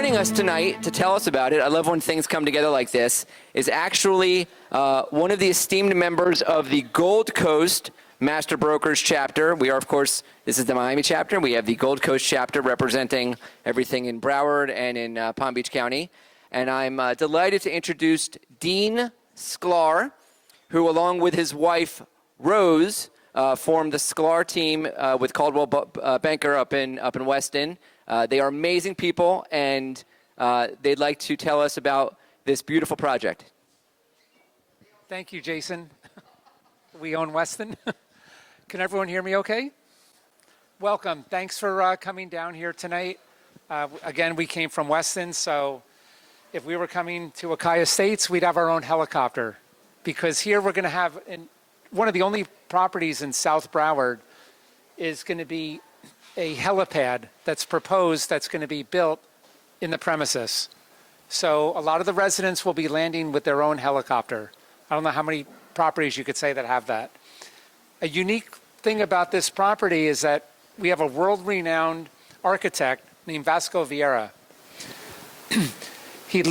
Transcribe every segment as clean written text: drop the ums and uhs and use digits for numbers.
joining us tonight to tell us about it, I love when things come together like this, is actually one of the esteemed members of the Gold Coast Master Brokers chapter. We are, of course, this is the Miami chapter. We have the Gold Coast chapter representing everything in Broward and in Palm Beach County. And I'm delighted to introduce Dean Sklar, who, along with his wife, Rose, formed the Sklar team with Caldwell Banker up in Weston. They are amazing people, and they'd like to tell us about this beautiful project. Thank you, Jason. We own Weston. Can everyone hear me okay? Welcome. Thanks for coming down here tonight. Again, we came from Weston, so if we were coming to AKAI Estates, we'd have our own helicopter. Because here we're going to have, one of the only properties in South Broward is going to be a helipad that's proposed that's going to be built in the premises. So a lot of the residents will be landing with their own helicopter. I don't know how many properties you could say that have that. A unique thing about this property is that we have a world-renowned architect named Vasco Vieira. He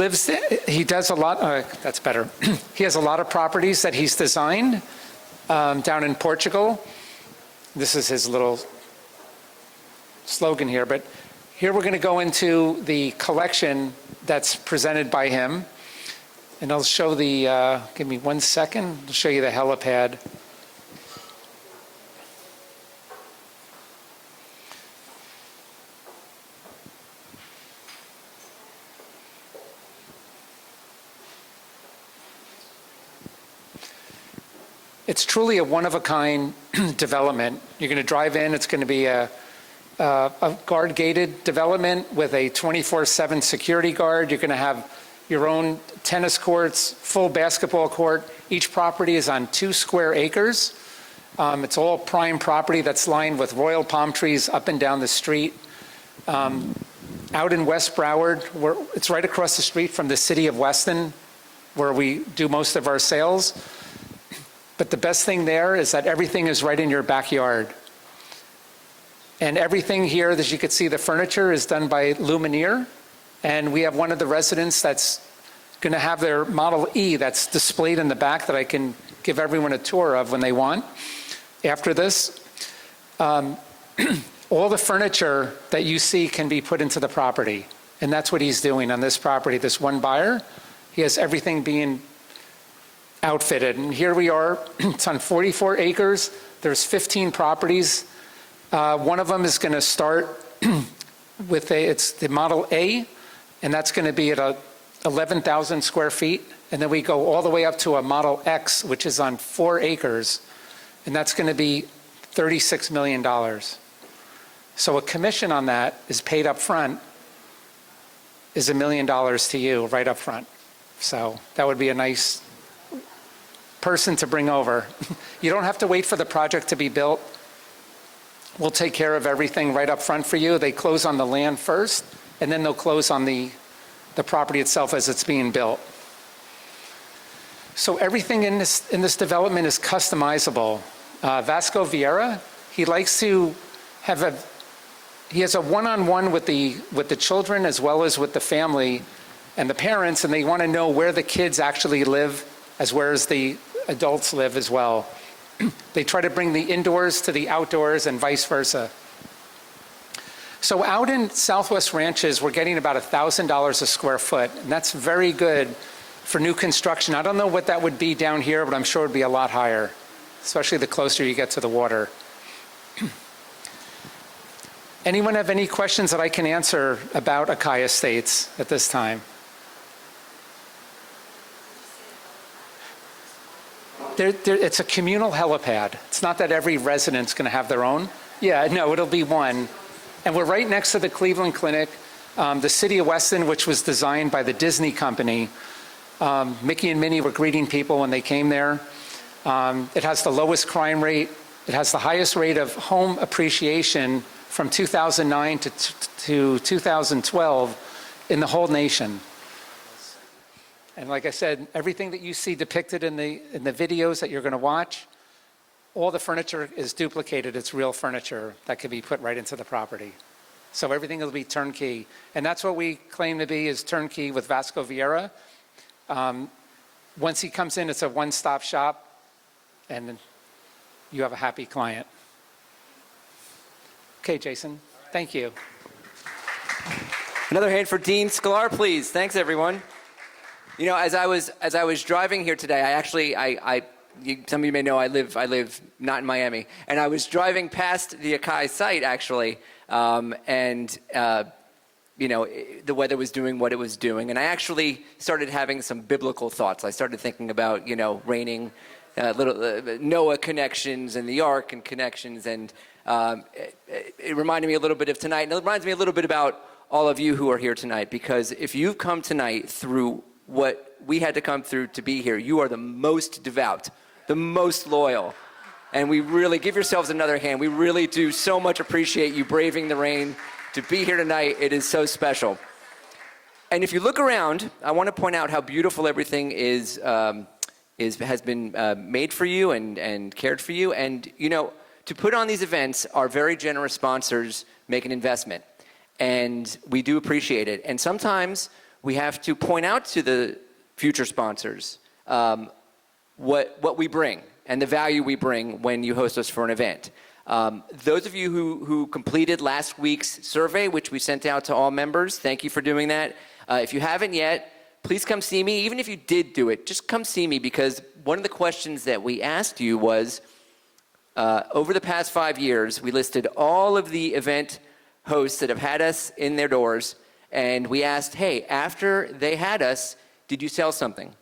does a lot, that's better. He has a lot of properties that he's designed down in Portugal. This is his little slogan here, but here we're going to go into the collection that's presented by him. And I'll show the, give me 1 second, I'll show you the helipad. It's truly a one-of-a-kind development. You're going to drive in, it's going to be a guard-gated development with a 24/7 security guard. You're going to have your own tennis courts, full basketball court. Each property is on 2 square acres. It's all prime property that's lined with royal palm trees up and down the street. Out in West Broward, it's right across the street from the city of Weston, where we do most of our sales. But the best thing there is that everything is right in your backyard. And everything here, as you can see, the furniture is done by Luminaire. And we have one of the residents that's going to have their Model E that's displayed in the back that I can give everyone a tour of when they want. After this, all the furniture that you see can be put into the property. And that's what he's doing on this property. This one buyer, he has everything being outfitted. And here we are, it's on 44 acres. There's 15 properties. One of them is going to start with it's the Model A, and that's going to be at 11,000 square feet. And then we go all the way up to a Model X, which is on 4 acres, and that's going to be $36 million. So a commission on that is paid up front is $1 million to you right up front. So that would be a nice person to bring over. You don't have to wait for the project to be built. We'll take care of everything right up front for you. They close on the land first, and then they'll close on the property itself as it's being built. So everything in this development is customizable. Vasco Vieira, he likes to have he has a one-on-one with the children as well as with the family and the parents, and they want to know where the kids actually live as well as the adults live as well. They try to bring the indoors to the outdoors and vice versa. So out in Southwest Ranches, we're getting about $1,000 a square foot, and that's very good for new construction. I don't know what that would be down here, but I'm sure it would be a lot higher, especially the closer you get to the water. Anyone have any questions that I can answer about AKAI Estates at this time? It's a communal helipad. It's not that every resident's going to have their own. Yeah, no, it'll be one. And we're right next to the Cleveland Clinic, the city of Weston, which was designed by the Disney company. Mickey and Minnie were greeting people when they came there. It has the lowest crime rate. It has the highest rate of home appreciation from 2009 to 2012 in the whole nation. And like I said, everything that you see depicted in the videos that you're going to watch, all the furniture is duplicated. It's real furniture that can be put right into the property. So everything will be turnkey. And that's what we claim to be, is turnkey with Vasco Vieira. Once he comes in, it's a one-stop shop, and you have a happy client. Okay, Jason, thank you. Another hand for Dean Sklar, please. Thanks, everyone. You know, as I was driving here today, some of you may know I live not in Miami, and I was driving past the AKAI site actually, you know, the weather was doing what it was doing, and I actually started having some biblical thoughts. I started thinking about, you know, raining, Noah connections and the ark and connections, and it reminded me a little bit of tonight, and it reminds me a little bit about all of you who are here tonight, because if you've come tonight through what we had to come through to be here, you are the most devout, the most loyal, and we really give yourselves another hand. We really do so much appreciate you braving the rain to be here tonight. It is so special. And if you look around, I want to point out how beautiful everything has been made for you and cared for you. And you know, to put on these events, our very generous sponsors make an investment, and we do appreciate it. And sometimes we have to point out to the future sponsors what we bring and the value we bring when you host us for an event. Those of you who completed last week's survey, which we sent out to all members, thank you for doing that. If you haven't yet, please come see me. Even if you did do it, just come see me, because one of the questions that we asked you was, over the past 5 years, we listed all of the event hosts that have had us in their doors, and we asked, hey, after they had us, did you sell something?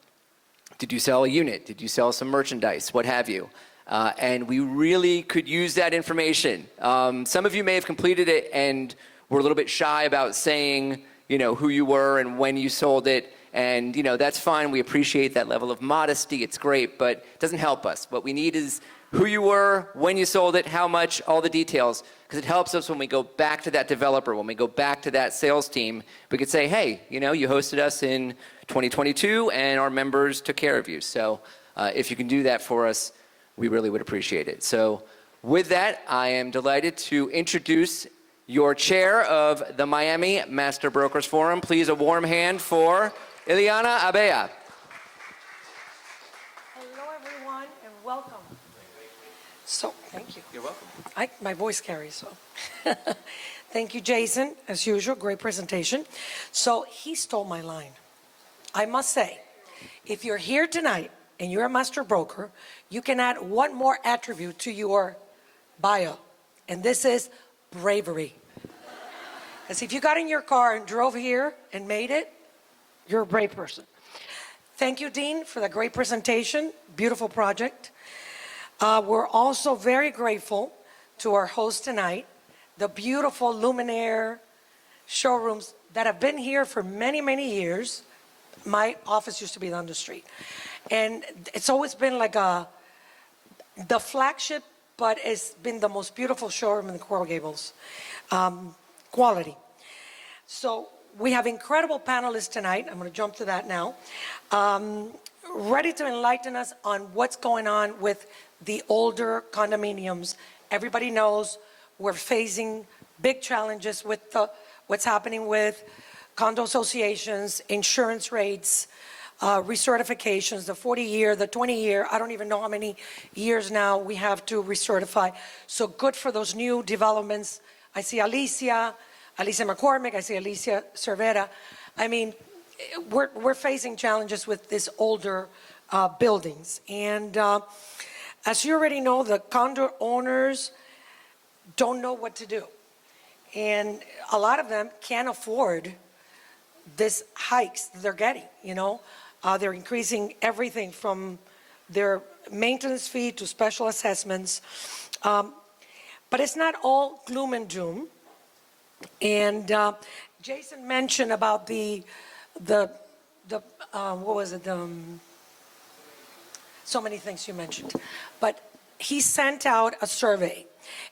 Did you sell a unit? Did you sell some merchandise? What have you? And we really could use that information. Some of you may have completed it and were a little bit shy about saying, you know, who you were and when you sold it. And, you know, that's fine. We appreciate that level of modesty. It's great, but it doesn't help us. What we need is who you were, when you sold it, how much, all the details, because it helps us when we go back to that developer, when we go back to that sales team. We could say, hey, you know, you hosted us in 2022 and our members took care of you. So if you can do that for us, we really would appreciate it. So with that, I am delighted to introduce your chair of the Miami Master Brokers Forum. Please, a warm hand for Ileana Abea. Hello, everyone, and welcome. So, thank you. You're welcome. My voice carries, so. Thank you, Jason. As usual, great presentation. So, he stole my line. I must say, if you're here tonight and you're a master broker, you can add one more attribute to your bio, and this is bravery. As if you got in your car and drove here and made it, you're a brave person. Thank you, Dean, for the great presentation. Beautiful project. We're also very grateful to our host tonight, the beautiful Luminaire showrooms that have been here for many, many years. My office used to be down the street. And it's always been like the flagship, but it's been the most beautiful showroom in the Coral Gables. Quality. So we have incredible panelists tonight. I'm going to jump to that now. Ready to enlighten us on what's going on with the older condominiums. Everybody knows we're facing big challenges with what's happening with condo associations, insurance rates, recertifications, the 40-year, the 20-year, I don't even know how many years now we have to recertify. So good for those new developments. I see Alicia McCormick, I see Alicia Cervera. I mean, we're facing challenges with these older buildings. And as you already know, the condo owners don't know what to do. And a lot of them can't afford these hikes they're getting, you know. They're increasing everything from their maintenance fee to special assessments. But it's not all gloom and doom. And Jason mentioned about the what was it? So many things you mentioned. But he sent out a survey.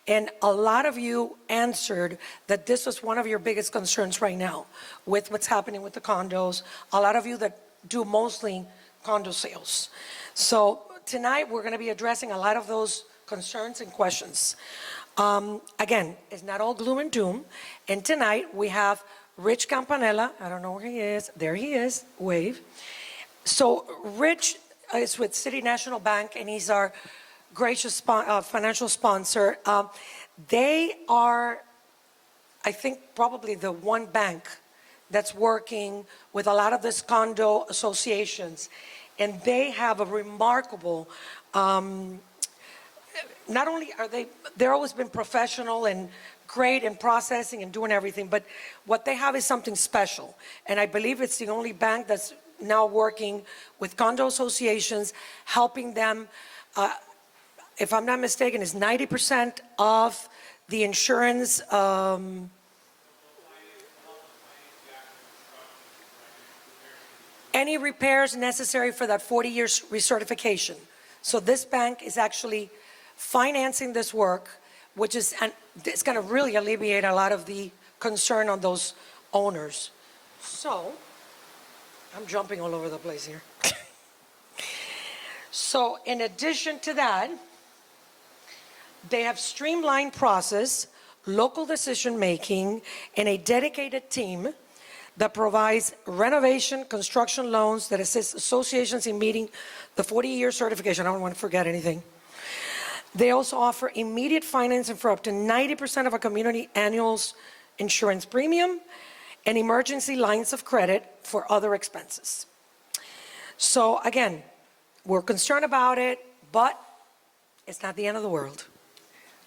And a lot of you answered that this was one of your biggest concerns right now with what's happening with the condos. A lot of you that do mostly condo sales. So tonight we're going to be addressing a lot of those concerns and questions. Again, it's not all gloom and doom. And tonight we have Rich Campanella. I don't know where he is. There he is. Wave. So Rich is with City National Bank, and he's our gracious financial sponsor. They are, I think, probably the one bank that's working with a lot of these condo associations. And they have a remarkable, not only are they're always been professional and great in processing and doing everything, but what they have is something special. And I believe it's the only bank that's now working with condo associations, helping them. If I'm not mistaken, it's 90% of the insurance. Any repairs necessary for that 40-year recertification. So this bank is actually financing this work, which is, and it's going to really alleviate a lot of the concern on those owners. So, I'm jumping all over the place here. So, in addition to that, they have streamlined process, local decision-making, and a dedicated team that provides renovation, construction loans that assist associations in meeting the 40-year certification. I don't want to forget anything. They also offer immediate financing for up to 90% of a community annual's insurance premium and emergency lines of credit for other expenses. So again, we're concerned about it, but it's not the end of the world.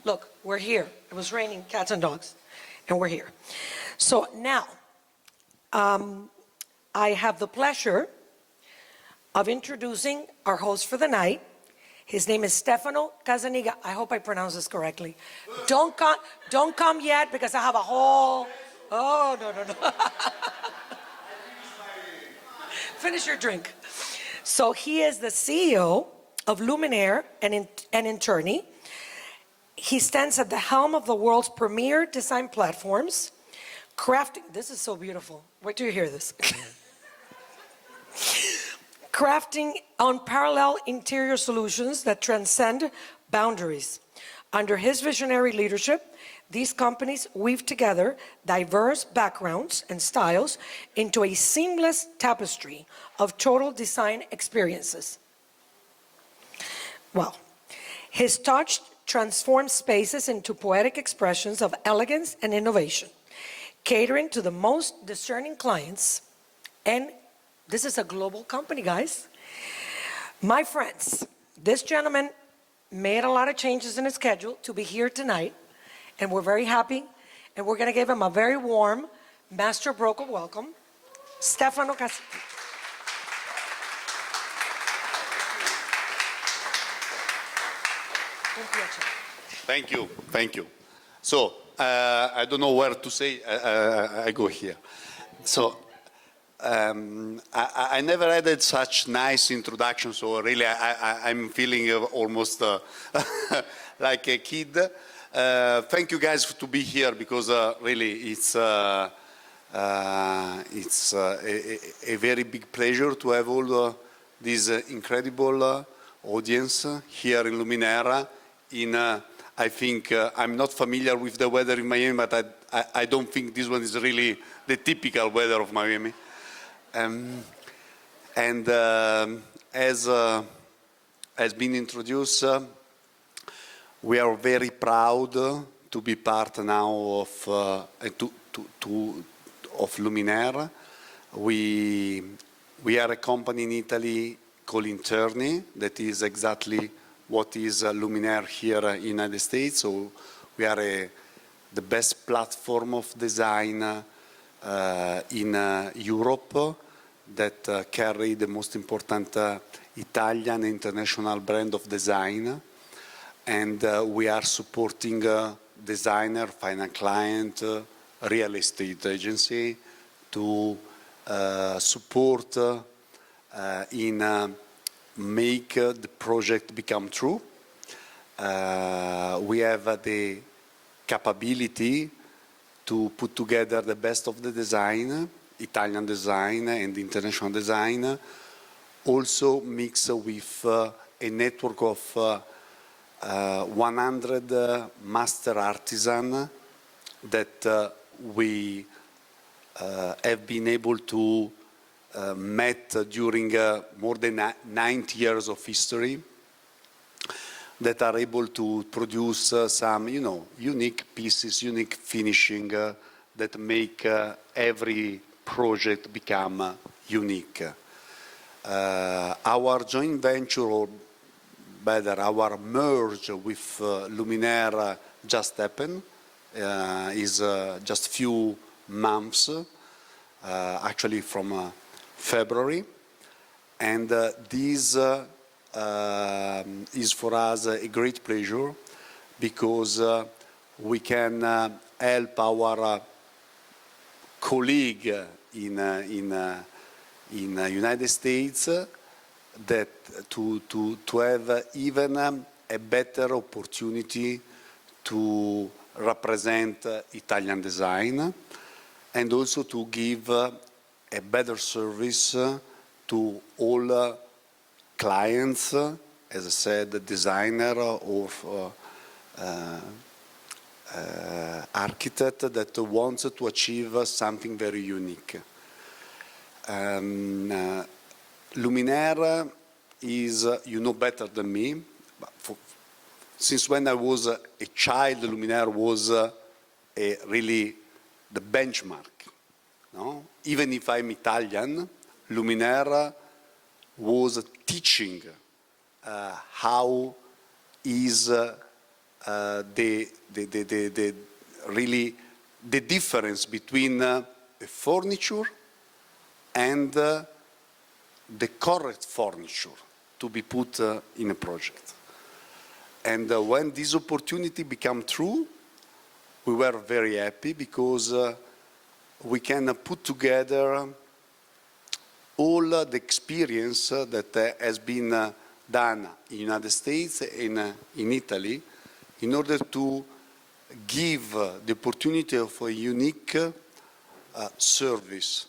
Look, we're here. It was raining cats and dogs, and we're here. So now, I have the pleasure of introducing our host for the night. His name is Stefano Casaniga. I hope I pronounced this correctly. Don't come yet, because I have a whole, oh, no. Finish your drink. So he is the CEO of Luminaire and attorney. He stands at the helm of the world's premier design platforms, crafting, this is so beautiful. Wait till you hear this. Crafting unparalleled interior solutions that transcend boundaries. Under his visionary leadership, these companies weave together diverse backgrounds and styles into a seamless tapestry of total design experiences. Well, his touch transforms spaces into poetic expressions of elegance and innovation, catering to the most discerning clients. And this is a global company, guys. My friends, this gentleman made a lot of changes in his schedule to be here tonight, and we're very happy, and we're going to give him a very warm Master Broker welcome. Stefano Casaniga. Thank you. So, I don't know where to say, I go here. So, I never had such nice introduction, so really I'm feeling almost like a kid. Thank you guys to be here, because really it's a very big pleasure to have all this incredible audience here in Luminaire. I think I'm not familiar with the weather in Miami, but I don't think this one is really the typical weather of Miami. As been introduced, we are very proud to be part now of Luminaire. We are a company in Italy called Interni, that is exactly what is Luminaire here in the United States. So we are the best platform of design in Europe that carry the most important Italian international brand of design. And we are supporting designer, final client, real estate agency to support in make the project become true. We have the capability to put together the best of the design, Italian design and international design, also mixed with a network of 100 master artisan that we have been able to met during more than 90 years of history, that are able to produce some, unique pieces, unique finishing that make every project become unique. Our joint venture, or better, our merge with Luminaire just happened. Is just few months, actually from February, and this is for us a great pleasure because we can help our colleague in United States that to have even a better opportunity to represent Italian design and also to give a better service to all clients, as I said, designer or architect that wants to achieve something very unique. Luminaire is, you know better than me, but since when I was a child, Luminaire was really the benchmark. No? Even if I'm Italian, Luminaire was teaching how is really the difference between a furniture and the correct furniture to be put in a project. And when this opportunity became true, we were very happy because we can put together all the experience that has been done in the United States and in Italy in order to give the opportunity of a unique service.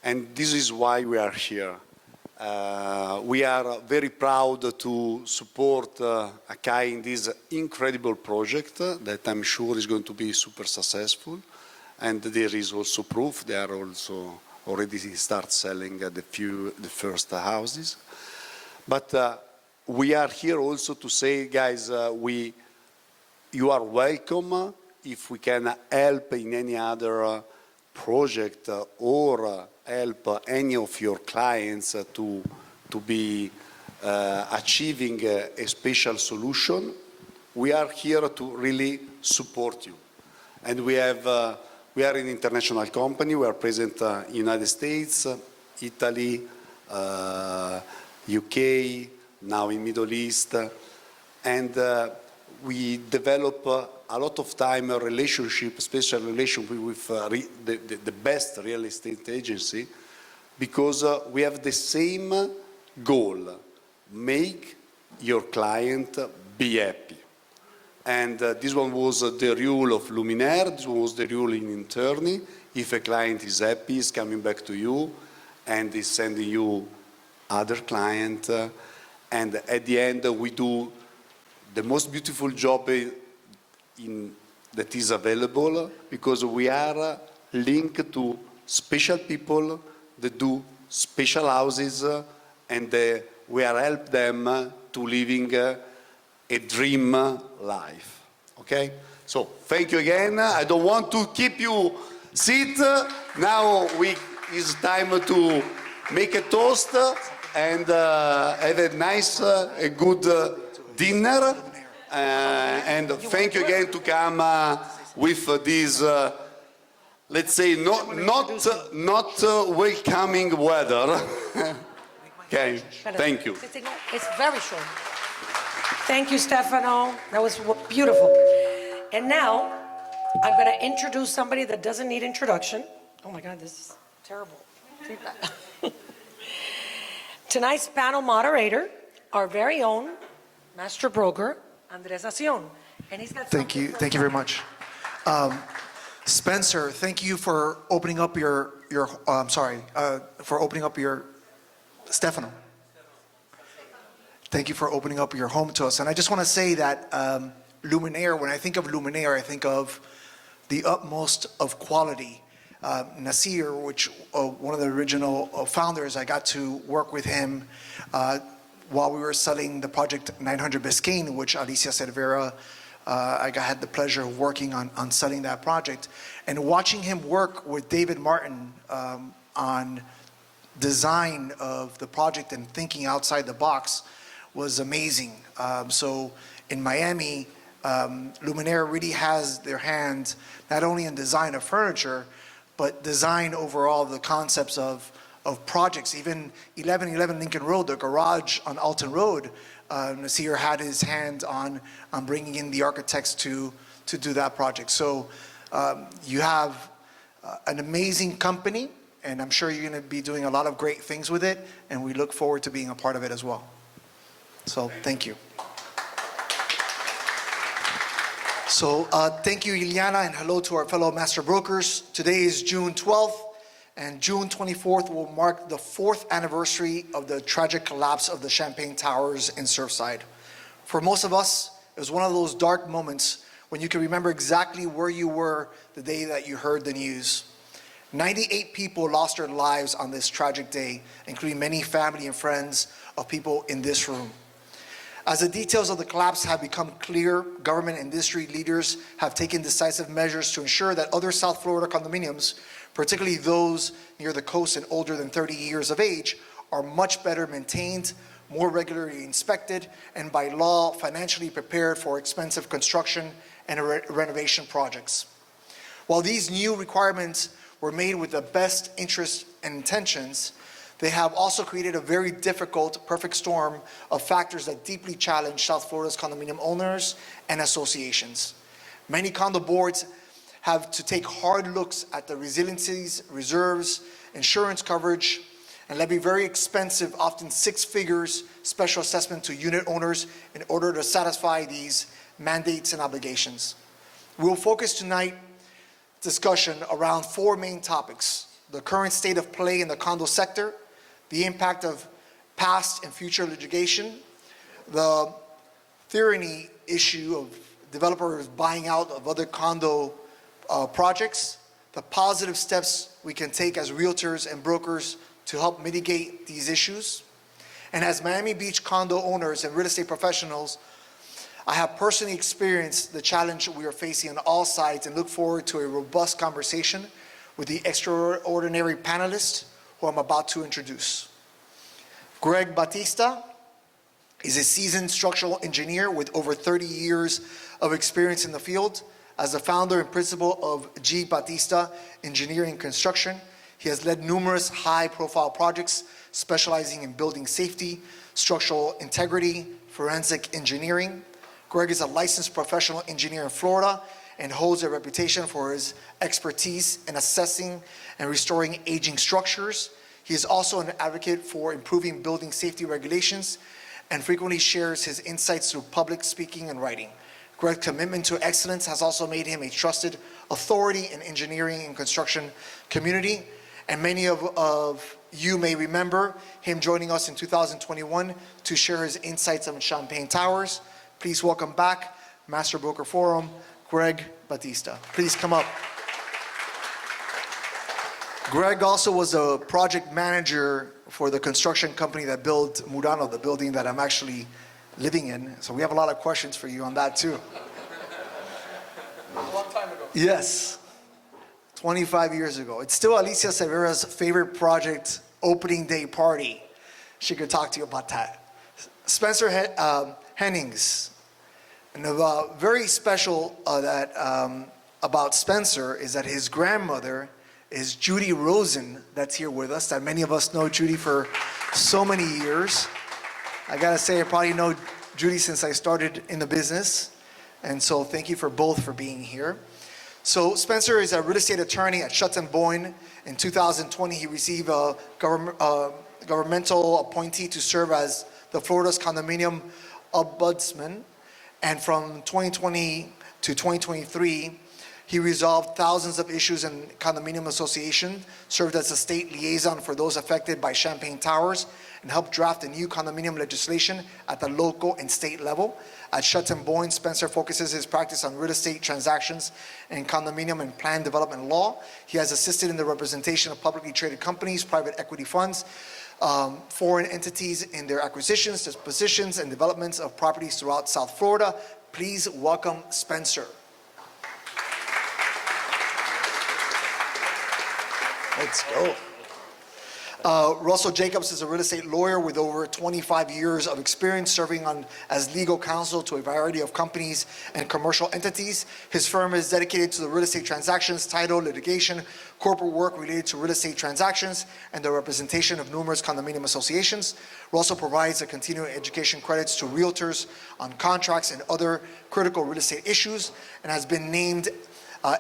And this is why we are here. We are very proud to support AKAI in this incredible project that I'm sure is going to be super successful. And there is also proof. They are also already start selling the first houses. But we are here also to say, guys, you are welcome if we can help in any other project or help any of your clients to be achieving a special solution. We are here to really support you. And we are an international company. We are present in United States, Italy, UK, now in Middle East. And we develop a lot of time a relationship, special relationship with the best real estate agency, because we have the same goal: make your client be happy. And this one was the rule of Luminaire. This was the rule in Terni. If a client is happy, he's coming back to you, and is sending you other client. And at the end, we do the most beautiful job that is available, because we are linked to special people that do special houses, and we are help them to living a dream life. Okay? So thank you again. I don't want to keep you sit. Now it's time to make a toast and have a nice, a good dinner. And thank you again to come with this, let's say, not welcoming weather. Okay, thank you. It's very short. Thank you, Stefano. That was beautiful. And now, I'm going to introduce somebody that doesn't need introduction. Oh my God, this is terrible. Tonight's panel moderator, our very own master broker, Andres Acion. And he's got Thank you very much. Spencer, thank you for opening up for opening up your, Stefano. Thank you for opening up your home to us. And I just want to say that Luminaire, when I think of Luminaire, I think of the utmost of quality. Nasir, which one of the original founders, I got to work with him while we were selling the project 900 Biscayne, which Alicia Cervera, I had the pleasure of working on selling that project. And watching him work with David Martin on design of the project and thinking outside the box was amazing. So in Miami, Luminaire really has their hand not only in design of furniture, but design overall the concepts of projects. Even 1111 Lincoln Road, the garage on Alton Road, Nasir had his hand on bringing in the architects to do that project. So you have an amazing company, and I'm sure you're going to be doing a lot of great things with it, and we look forward to being a part of it as well. So thank you. So thank you, Ilyana, and hello to our fellow master brokers. Today is June 12th, and June 24th will mark the 4th anniversary of the tragic collapse of the Champagne Towers in Surfside. For most of us, it was one of those dark moments when you can remember exactly where you were the day that you heard the news. 98 people lost their lives on this tragic day, including many family and friends of people in this room. As the details of the collapse have become clear, government and industry leaders have taken decisive measures to ensure that other South Florida condominiums, particularly those near the coast and older than 30 years of age, are much better maintained, more regularly inspected, and by law financially prepared for expensive construction and renovation projects. While these new requirements were made with the best interest and intentions, they have also created a very difficult perfect storm of factors that deeply challenge South Florida's condominium owners and associations. Many condo boards have to take hard looks at the resiliencies, reserves, insurance coverage, and levy very expensive, often 6 figures, special assessment to unit owners in order to satisfy these mandates and obligations. We'll focus tonight discussion around 4 main topics: the current state of play in the condo sector, the impact of past and future litigation, the tyranny issue of developers buying out of other condo projects, the positive steps we can take as realtors and brokers to help mitigate these issues. And as Miami Beach condo owners and real estate professionals, I have personally experienced the challenge we are facing on all sides and look forward to a robust conversation with the extraordinary panelists who I'm about to introduce. Greg Batista is a seasoned structural engineer with over 30 years of experience in the field. As the founder and principal of G. Batista Engineering and Construction, he has led numerous high-profile projects specializing in building safety, structural integrity, forensic engineering. Greg is a licensed professional engineer in Florida and holds a reputation for his expertise in assessing and restoring aging structures. He is also an advocate for improving building safety regulations and frequently shares his insights through public speaking and writing. Greg's commitment to excellence has also made him a trusted authority in engineering and construction community, and many of you may remember him joining us in 2021 to share his insights on Champagne Towers. Please welcome back, Master Broker Forum, Greg Batista. Please come up. Greg also was a project manager for the construction company that built Murano, the building that I'm actually living in. So we have a lot of questions for you on that too. A long time ago. Yes, 25 years ago. It's still Alicia Cervera's favorite project opening day party. She could talk to you about that. Spencer Hennings. And very special about Spencer is that his grandmother is Judy Rosen, that's here with us, that many of us know Judy for so many years. I gotta say, I probably know Judy since I started in the business. And so thank you for both for being here. So Spencer is a real estate attorney at Shutt & Boyne. In 2020, he received a governmental appointee to serve as the Florida's condominium ombudsman. And from 2020 to 2023, He resolved thousands of issues in condominium association, served as a state liaison for those affected by Champagne Towers, and helped draft the new condominium legislation at the local and state level. At Schutz & Boyne, Spencer focuses his practice on real estate transactions and condominium and planned development law. He has assisted in the representation of publicly traded companies, private equity funds, foreign entities in their acquisitions, dispositions, and developments of properties throughout South Florida. Please welcome Spencer. Let's go. Russell Jacobs is a real estate lawyer with over 25 years of experience serving as legal counsel to a variety of companies and commercial entities. His firm is dedicated to the real estate transactions, title, litigation, corporate work related to real estate transactions, and the representation of numerous condominium associations. Russell provides a continuing education credits to realtors on contracts and other critical real estate issues, and has been named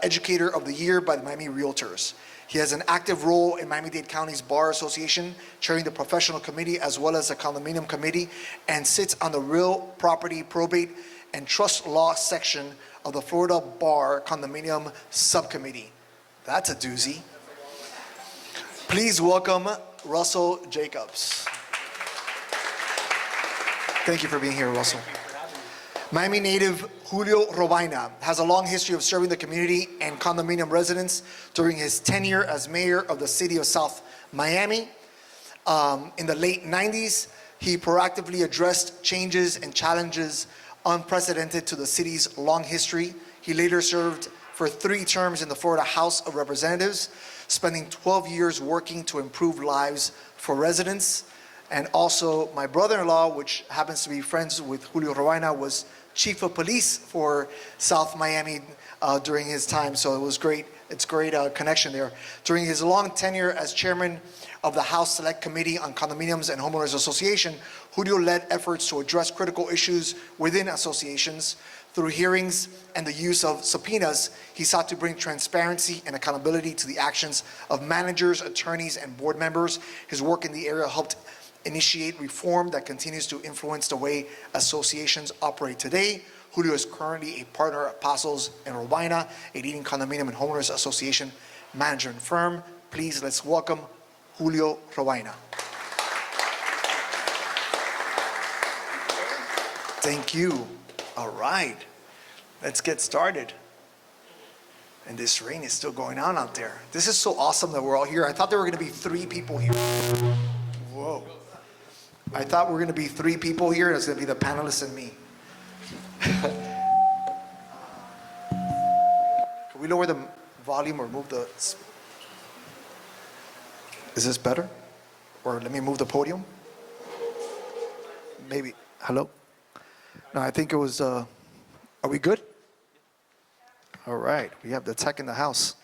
Educator of the Year by the Miami Realtors. He has an active role in Miami-Dade County's Bar Association, chairing the professional committee as well as the condominium committee, and sits on the real property probate and trust law section of the Florida Bar Condominium Subcommittee. That's a doozy. Please welcome Russell Jacobs. Thank you for being here, Russell. Miami native Julio Robaina has a long history of serving the community and condominium residents during his tenure as mayor of the city of South Miami. In the late 90s, he proactively addressed changes and challenges unprecedented to the city's long history. He later served for 3 terms in the Florida House of Representatives, spending 12 years working to improve lives for residents. And also, my brother-in-law, which happens to be friends with Julio Robaina, was chief of police for South Miami during his time. So it was great. It's great connection there. During his long tenure as chairman of the House Select Committee on Condominiums and Homeowners Association, Julio led efforts to address critical issues within associations. Through hearings and the use of subpoenas, he sought to bring transparency and accountability to the actions of managers, attorneys, and board members. His work in the area helped initiate reform that continues to influence the way associations operate today. Julio is currently a partner at Apostles and Robina, a leading condominium and homeowners association management firm. Please, let's welcome Julio Robina. Thank you. All right, let's get started. And this rain is still going on out there. This is so awesome that we're all here. I thought there were gonna be 3 people here. Whoa. I thought we were going to be 3 people here, and it's going to be the panelists and me. Can we lower the volume or move the... Is this better? Or let me move the podium? Maybe. Hello? No, I think it was... Are we good? All right. We have the tech in the house.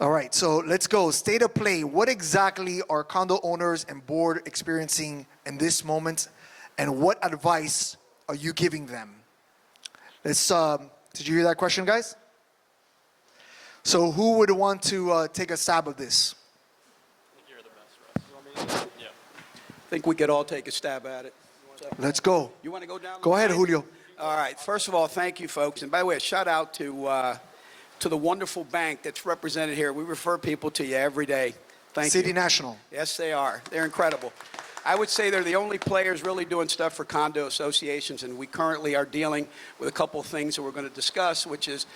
All right, so let's go. State of play. What exactly are condo owners and board experiencing in this moment, and what advice are you giving them? Let's. Did you hear that question, guys? So who would want to take a stab at this? I think you're the best, Russ. Yeah. I think we could all take a stab at it. Let's go. You want to go down? Go ahead, Julio. All right. First of all, thank you, folks. And by the way, a shout out to the wonderful bank that's represented here. We refer people to you every day. Thank you. City National. Yes, they are. They're incredible. I would say they're the only players really doing stuff for condo associations, and we currently are dealing with a couple of things that we're going to discuss, which is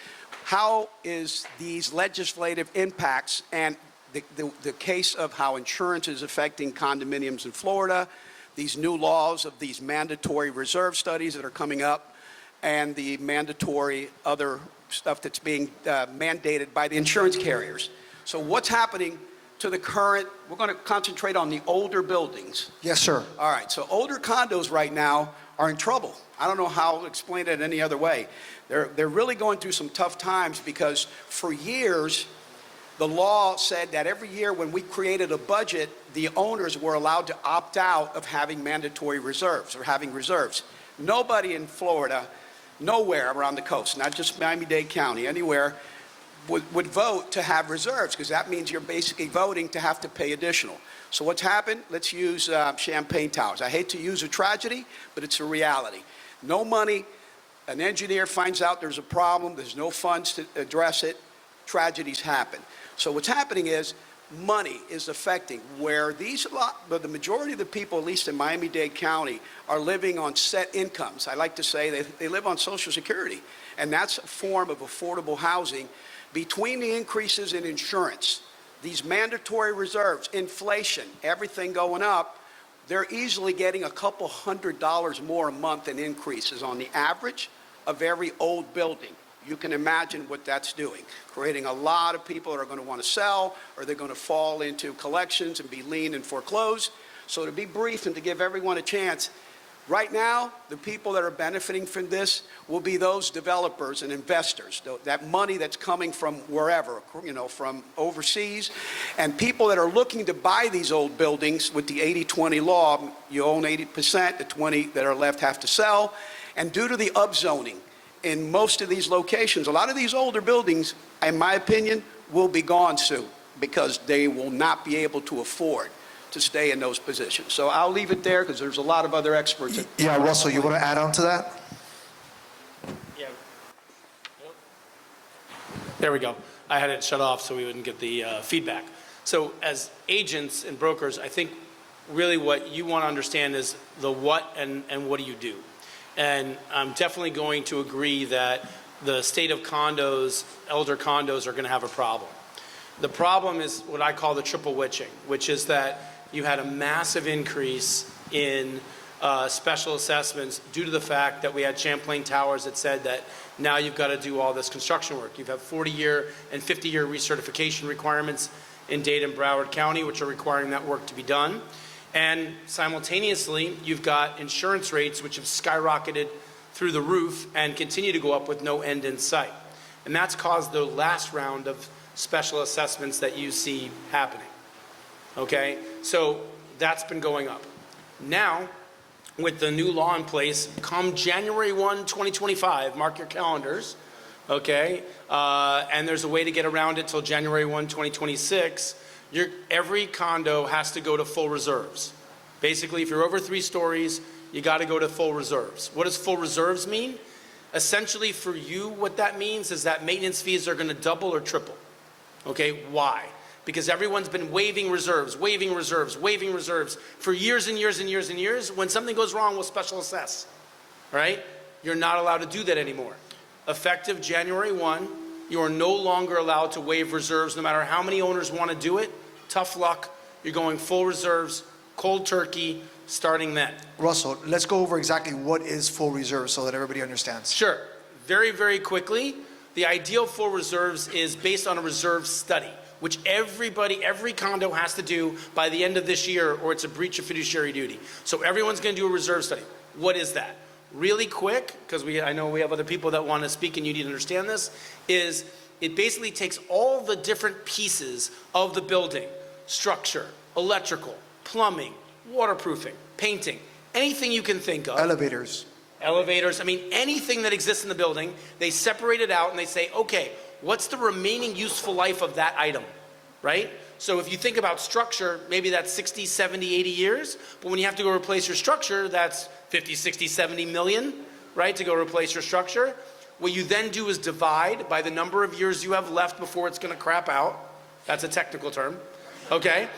how is these legislative impacts and the case of how insurance is affecting condominiums in Florida, these new laws of these mandatory reserve studies that are coming up, and the mandatory other stuff that's being mandated by the insurance carriers. So what's happening to the current, we're going to concentrate on the older buildings. Yes, sir. All right, so older condos right now are in trouble. I don't know how to explain it any other way. They're really going through some tough times because for years, the law said that every year when we created a budget, the owners were allowed to opt out of having mandatory reserves or having reserves. Nobody in Florida, nowhere around the coast, not just Miami-Dade County, anywhere, would vote to have reserves, because that means you're basically voting to have to pay additional. So what's happened? Let's use Champagne Towers. I hate to use a tragedy, but it's a reality. No money an engineer finds out there's a problem, there's no funds to address it, tragedies happen. So what's happening is money is affecting where the majority of the people, at least in Miami-Dade County, are living on set incomes. I like to say they live on Social Security, and that's a form of affordable housing. Between the increases in insurance, these mandatory reserves, inflation, everything going up, they're easily getting a couple $100 more a month in increases on the average of every old building. You can imagine what that's doing, creating a lot of people that are going to want to sell, or they're going to fall into collections and be lien and foreclosed. So to be brief and to give everyone a chance, right now, the people that are benefiting from this will be those developers and investors, that money that's coming from wherever, from overseas, and people that are looking to buy these old buildings with the 80-20 law. You own 80%, the 20 that are left have to sell. And due to the upzoning in most of these locations, a lot of these older buildings, in my opinion, will be gone soon because they will not be able to afford to stay in those positions. So I'll leave it there because there's a lot of other experts. Yeah, Russell, you want to add on to that? Yeah. There we go. I had it shut off so we wouldn't get the feedback. So as agents and brokers, I think really what you want to understand is the what and what do you do. And I'm definitely going to agree that the state of condos, elder condos, are going to have a problem. The problem is what I call the triple witching, which is that you had a massive increase in special assessments due to the fact that we had Champlain Towers that said that now you've got to do all this construction work. You have 40-year and 50-year recertification requirements in Dade and Broward County, which are requiring that work to be done. And simultaneously, you've got insurance rates which have skyrocketed through the roof and continue to go up with no end in sight. And that's caused the last round of special assessments that you see happening. Okay? So that's been going up. Now, with the new law in place, come January 1, 2025, mark your calendars, okay? And there's a way to get around it till January 1, 2026. Every condo has to go to full reserves. Basically, if you're over 3 stories, you got to go to full reserves. What does full reserves mean? Essentially, for you, what that means is that maintenance fees are going to double or triple. Okay, why? Because everyone's been waiving reserves for years and years and years and years. When something goes wrong, we'll special assess, right? You're not allowed to do that anymore. Effective January 1, you are no longer allowed to waive reserves no matter how many owners want to do it. Tough luck. You're going full reserves, cold turkey, starting then. Russell, let's go over exactly what is full reserve so that everybody understands. Sure. Very, very quickly, the ideal full reserves is based on a reserve study, which every condo has to do by the end of this year, or it's a breach of fiduciary duty. So everyone's going to do a reserve study. What is that? Really quick, because I know we have other people that want to speak and you need to understand this, is it basically takes all the different pieces of the building, structure, electrical, plumbing, waterproofing, painting, anything you can think of. Elevators, I mean, anything that exists in the building, they separate it out and they say, okay, what's the remaining useful life of that item, right? So if you think about structure, maybe that's 60, 70, 80 years, but when you have to go replace your structure, that's 50, 60, 70 million, right, to go replace your structure. What you then do is divide by the number of years you have left before it's going to crap out. That's a technical term, okay?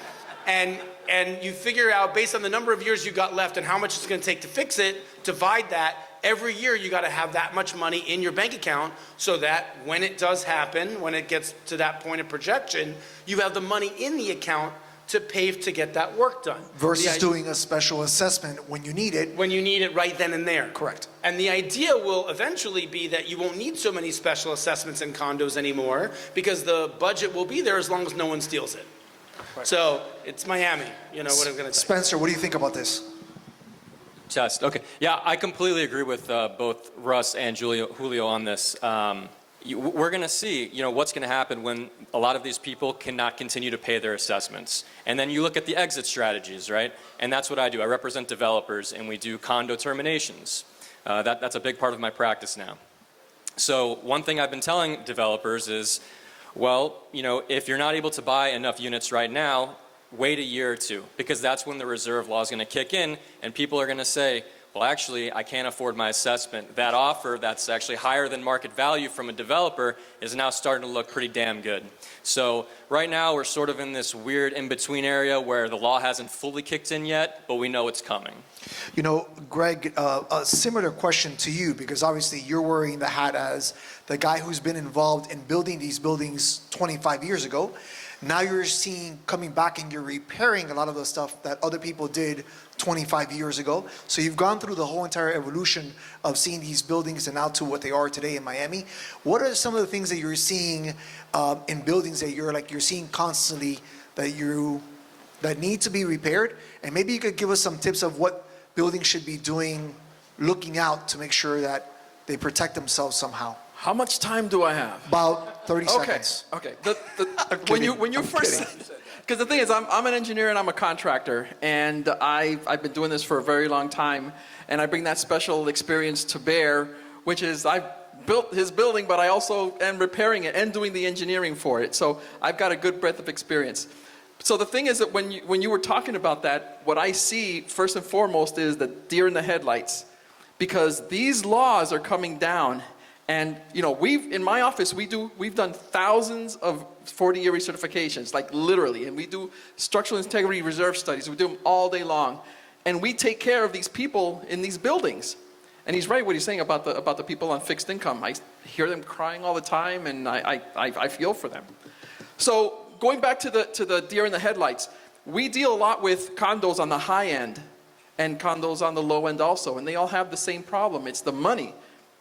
And you figure out, based on the number of years you got left and how much it's going to take to fix it, divide that. Every year you got to have that much money in your bank account so that when it does happen, when it gets to that point of projection, you have the money in the account to pay to get that work done. versus doing a special assessment when you need it. When you need it right then and there. Correct. And the idea will eventually be that you won't need so many special assessments in condos anymore because the budget will be there as long as no one steals it. Right. So it's Miami, you know what I'm going to say. Spencer, what do you think about this? Test. Okay. Yeah, I completely agree with both Russ and Julio on this. We're going to see, what's going to happen when a lot of these people cannot continue to pay their assessments. And then you look at the exit strategies, right? And that's what I do. I represent developers, and we do condo terminations. That's a big part of my practice now. So one thing I've been telling developers is, well, if you're not able to buy enough units right now, wait a year or two, because that's when the reserve law is going to kick in, and people are going to say, well, actually, I can't afford my assessment. That offer that's actually higher than market value from a developer is now starting to look pretty damn good. So right now, we're sort of in this weird in-between area where the law hasn't fully kicked in yet, but we know it's coming. You know, Greg, a similar question to you, because obviously you're wearing the hat as the guy who's been involved in building these buildings 25 years ago. Now you're seeing coming back and you're repairing a lot of the stuff that other people did 25 years ago. So you've gone through the whole entire evolution of seeing these buildings and now to what they are today in Miami. What are some of the things that you're seeing in buildings that you're seeing constantly that need to be repaired? And maybe you could give us some tips of what buildings should be doing, looking out to make sure that they protect themselves somehow. How much time do I have? About 30 seconds. Okay. When you first, because the thing is, I'm an engineer and I'm a contractor, and I've been doing this for a very long time, and I bring that special experience to bear, which is I've built his building, but I also am repairing it and doing the engineering for it. So I've got a good breadth of experience. So the thing is that when you were talking about that, what I see first and foremost is the deer in the headlights, because these laws are coming down. And you know, in my office we've done thousands of 40-year recertifications, like literally, and we do structural integrity reserve studies. We do them all day long, and we take care of these people in these buildings. And he's right what he's saying about the people on fixed income. I hear them crying all the time, and I feel for them. So going back to the deer in the headlights, we deal a lot with condos on the high end and condos on the low end also, and they all have the same problem. It's the money.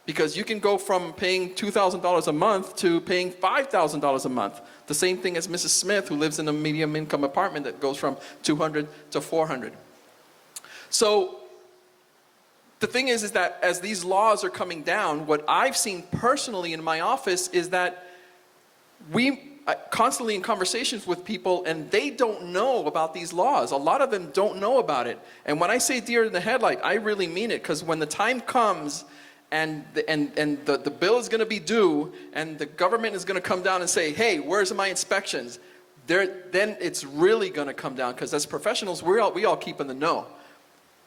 Because you can go from paying $2,000 a month to paying $5,000 a month. The same thing as Mrs. Smith, who lives in a medium income apartment that goes from $200 to $400. So the thing is that as these laws are coming down, what I've seen personally in my office is that we constantly in conversations with people, and they don't know about these laws. A lot of them don't know about it. And when I say deer in the headlight, I really mean it, because when the time comes and the bill is going to be due, and the government is going to come down and say, hey, where's my inspections? Then it's really going to come down, because as professionals, we all keep in the know.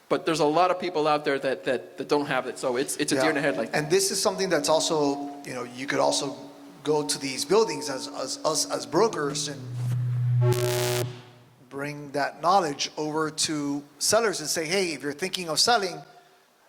But there's a lot of people out there that don't have it, so it's a deer in the headlight. And this is something that's also, you know, you could also go to these buildings as us as brokers and bring that knowledge over to sellers and say, hey, if you're thinking of selling,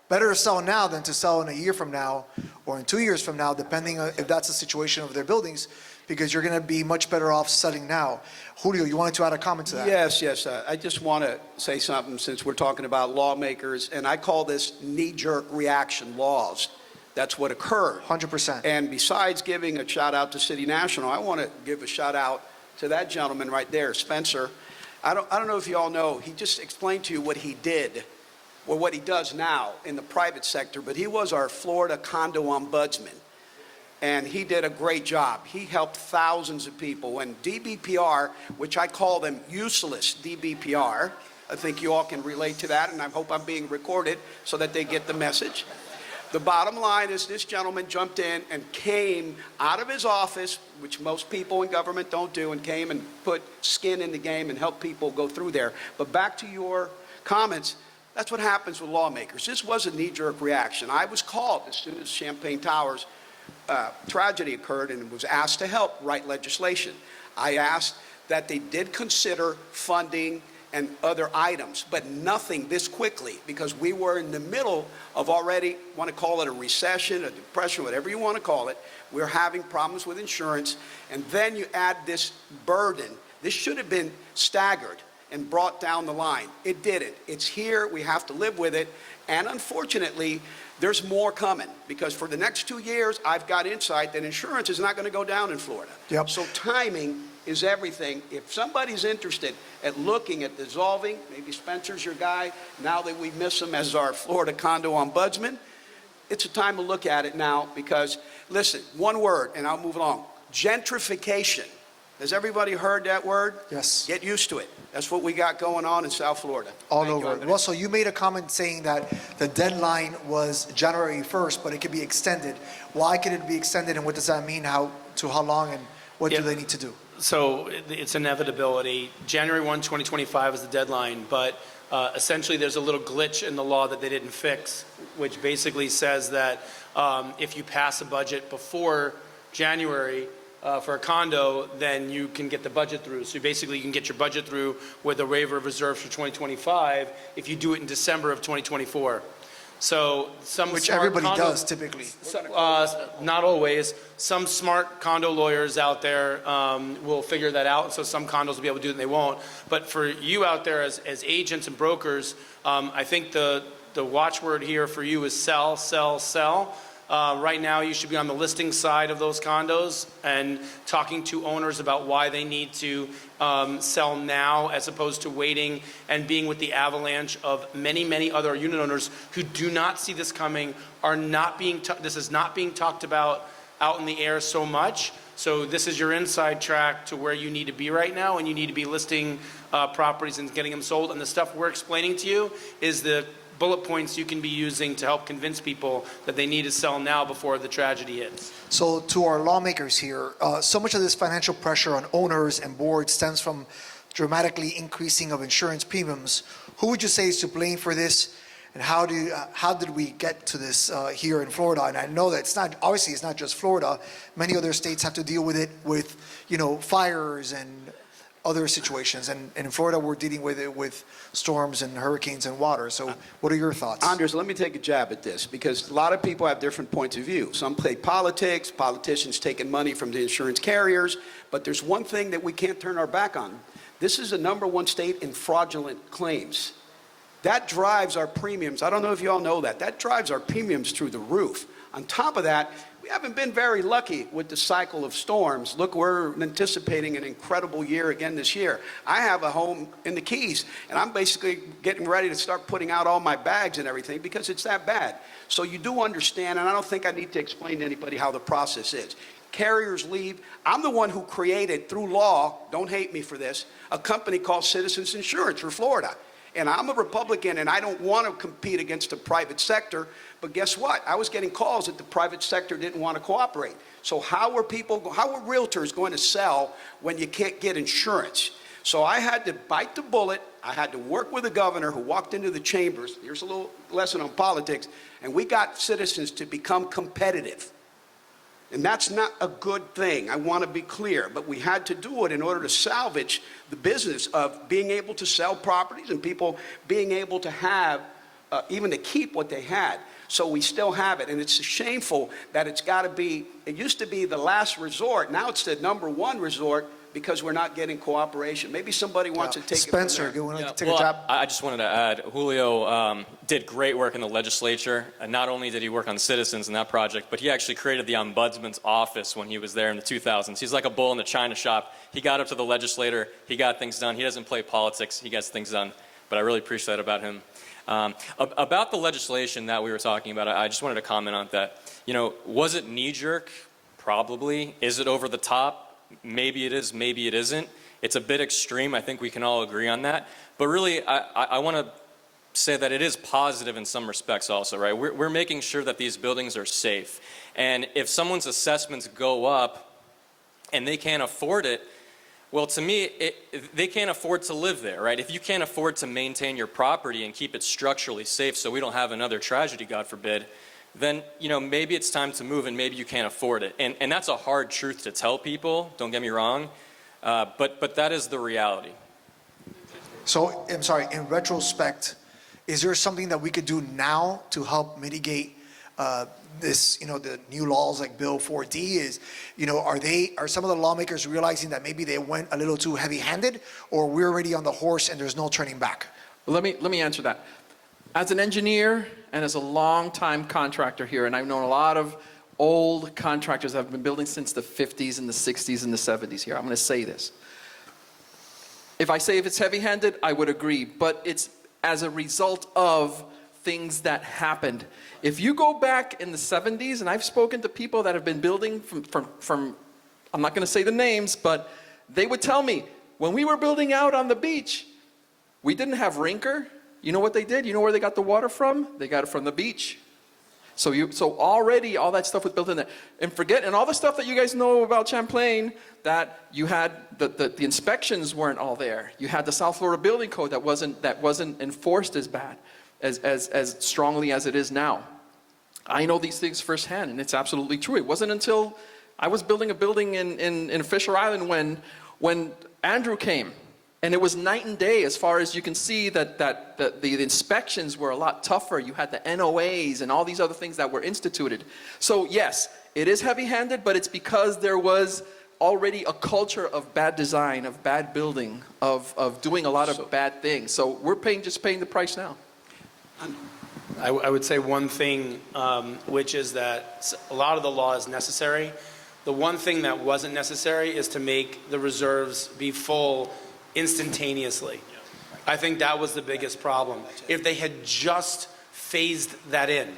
better to sell now than to sell in a year from now or in 2 years from now, depending on if that's the situation of their buildings, because you're going to be much better off selling now. Julio, you wanted to add a comment to that? Yes. I just want to say something since we're talking about lawmakers, and I call this knee-jerk reaction laws. That's what occurred. 100%. And besides giving a shout out to City National, I want to give a shout out to that gentleman right there, Spencer. I don't know if you all know, he just explained to you what he did, or what he does now in the private sector, but he was our Florida condo ombudsman. And he did a great job. He helped thousands of people. And DBPR, which I call them useless DBPR, I think you all can relate to that, and I hope I'm being recorded so that they get the message. The bottom line is this gentleman jumped in and came out of his office, which most people in government don't do, and came and put skin in the game and helped people go through there. But back to your comments, that's what happens with lawmakers. This was a knee-jerk reaction. I was called as soon as Champaign Towers tragedy occurred and was asked to help write legislation. I asked that they did consider funding and other items, but nothing this quickly, because we were in the middle of already, want to call it a recession, a depression, whatever you want to call it. We're having problems with insurance, and then you add this burden. This should have been staggered and brought down the line. It didn't. It's here. We have to live with it. And unfortunately, there's more coming, because for the next 2 years, I've got insight that insurance is not going to go down in Florida. Yep. So timing is everything. If somebody's interested at looking at dissolving, maybe Spencer's your guy, now that we miss him as our Florida condo ombudsman, it's a time to look at it now, because, listen, one word, and I'll move along, gentrification. Has everybody heard that word? Yes. Get used to it. That's what we got going on in South Florida. All Thank you, over. Andres. Russell, you made a comment saying that the deadline was January 1st, but it could be extended. Why could it be extended, and what does that mean? How long, and what do they need to do? So it's inevitability. January 1, 2025 is the deadline, but essentially there's a little glitch in the law that they didn't fix, which basically says that if you pass a budget before January for a condo, then you can get the budget through. So basically you can get your budget through with a waiver of reserves for 2025 if you do it in December of 2024. So some Which smart everybody condo- does typically. not always. Some smart condo lawyers out there will figure that out. So some condos will be able to do it and they won't. But for you out there as agents and brokers, I think the watchword here for you is sell, sell, sell. Right now, you should be on the listing side of those condos and talking to owners about why they need to sell now as opposed to waiting and being with the avalanche of many, many other unit owners who do not see this coming, are not being, this is not being talked about out in the air so much. So this is your inside track to where you need to be right now, and you need to be listing properties and getting them sold. And the stuff we're explaining to you is the bullet points you can be using to help convince people that they need to sell now before the tragedy hits. So to our lawmakers here, so much of this financial pressure on owners and boards stems from dramatically increasing of insurance premiums. Who would you say is to blame for this? And how did we get to this here in Florida? And I know that it's not, obviously it's not just Florida. Many other states have to deal with it with, fires and other situations. And in Florida, we're dealing with it with storms and hurricanes and water. So what are your thoughts? Andres, let me take a jab at this, because a lot of people have different points of view. Some play politics, politicians taking money from the insurance carriers, but there's one thing that we can't turn our back on. This is the #1 state in fraudulent claims. That drives our premiums. I don't know if you all know that. That drives our premiums through the roof. On top of that, we haven't been very lucky with the cycle of storms. Look, we're anticipating an incredible year again this year. I have a home in the Keys, and I'm basically getting ready to start putting out all my bags and everything because it's that bad. So you do understand, and I don't think I need to explain to anybody how the process is. Carriers leave. I'm the one who created, through law, don't hate me for this, a company called Citizens Insurance for Florida. And I'm a Republican, and I don't want to compete against the private sector. But guess what? I was getting calls that the private sector didn't want to cooperate. So how are realtors going to sell when you can't get insurance? So I had to bite the bullet. I had to work with the governor who walked into the chambers. Here's a little lesson on politics. And we got citizens to become competitive. And that's not a good thing. I want to be clear. But we had to do it in order to salvage the business of being able to sell properties and people being able to have, even to keep what they had. So we still have it. And it's shameful that it's got to be, it used to be the last resort. Now it's the #1 resort because we're not getting cooperation. Maybe somebody wants to take Spencer, it from you want to Yeah, take well, a jab? I just wanted to add, Julio did great work in the legislature. And not only did he work on Citizens in that project, but he actually created the Ombudsman's office when he was there in the 2000s. He's like a bull in the china shop. He got up to the legislator. He got things done. He doesn't play politics. He gets things done. But I really appreciate that about him. About the legislation that we were talking about, I just wanted to comment on that. Was it knee-jerk? Probably. Is it over the top? Maybe it is, maybe it isn't. It's a bit extreme. I think we can all agree on that. But really, I want to say that it is positive in some respects also, right? We're making sure that these buildings are safe. And if someone's assessments go up and they can't afford it, well, to me, they can't afford to live there, right? If you can't afford to maintain your property and keep it structurally safe so we don't have another tragedy, God forbid, then maybe it's time to move and maybe you can't afford it. And that's a hard truth to tell people, don't get me wrong, but that is the reality. So, I'm sorry, in retrospect, is there something that we could do now to help mitigate this, the new laws like Bill 4D is, are some of the lawmakers realizing that maybe they went a little too heavy-handed, or we're already on the horse and there's no turning back? Let me answer that. As an engineer and as a long-time contractor here, and I've known a lot of old contractors that have been building since the 50s and the 60s and the 70s here, I'm going to say this. If it's heavy-handed, I would agree, but it's as a result of things that happened. If you go back in the 70s, and I've spoken to people that have been building from I'm not going to say the names, but they would tell me, when we were building out on the beach, we didn't have Rinker. You know what they did? You know where they got the water from? They got it from the beach. So already all that stuff was built in there. And all the stuff that you guys know about Champlain, that you had the inspections weren't all there. You had the South Florida Building Code that wasn't enforced as bad, as strongly as it is now. I know these things firsthand, and it's absolutely true. It wasn't until I was building a building in Fisher Island when Andrew came. And it was night and day as far as you can see that the inspections were a lot tougher. You had the NOAs and all these other things that were instituted. So yes, it is heavy-handed, but it's because there was already a culture of bad design, of bad building, of doing a lot of bad things. So we're just paying the price now. I would say one thing, which is that a lot of the law is necessary. The one thing that wasn't necessary is to make the reserves be full instantaneously. I think that was the biggest problem. If they had just phased that in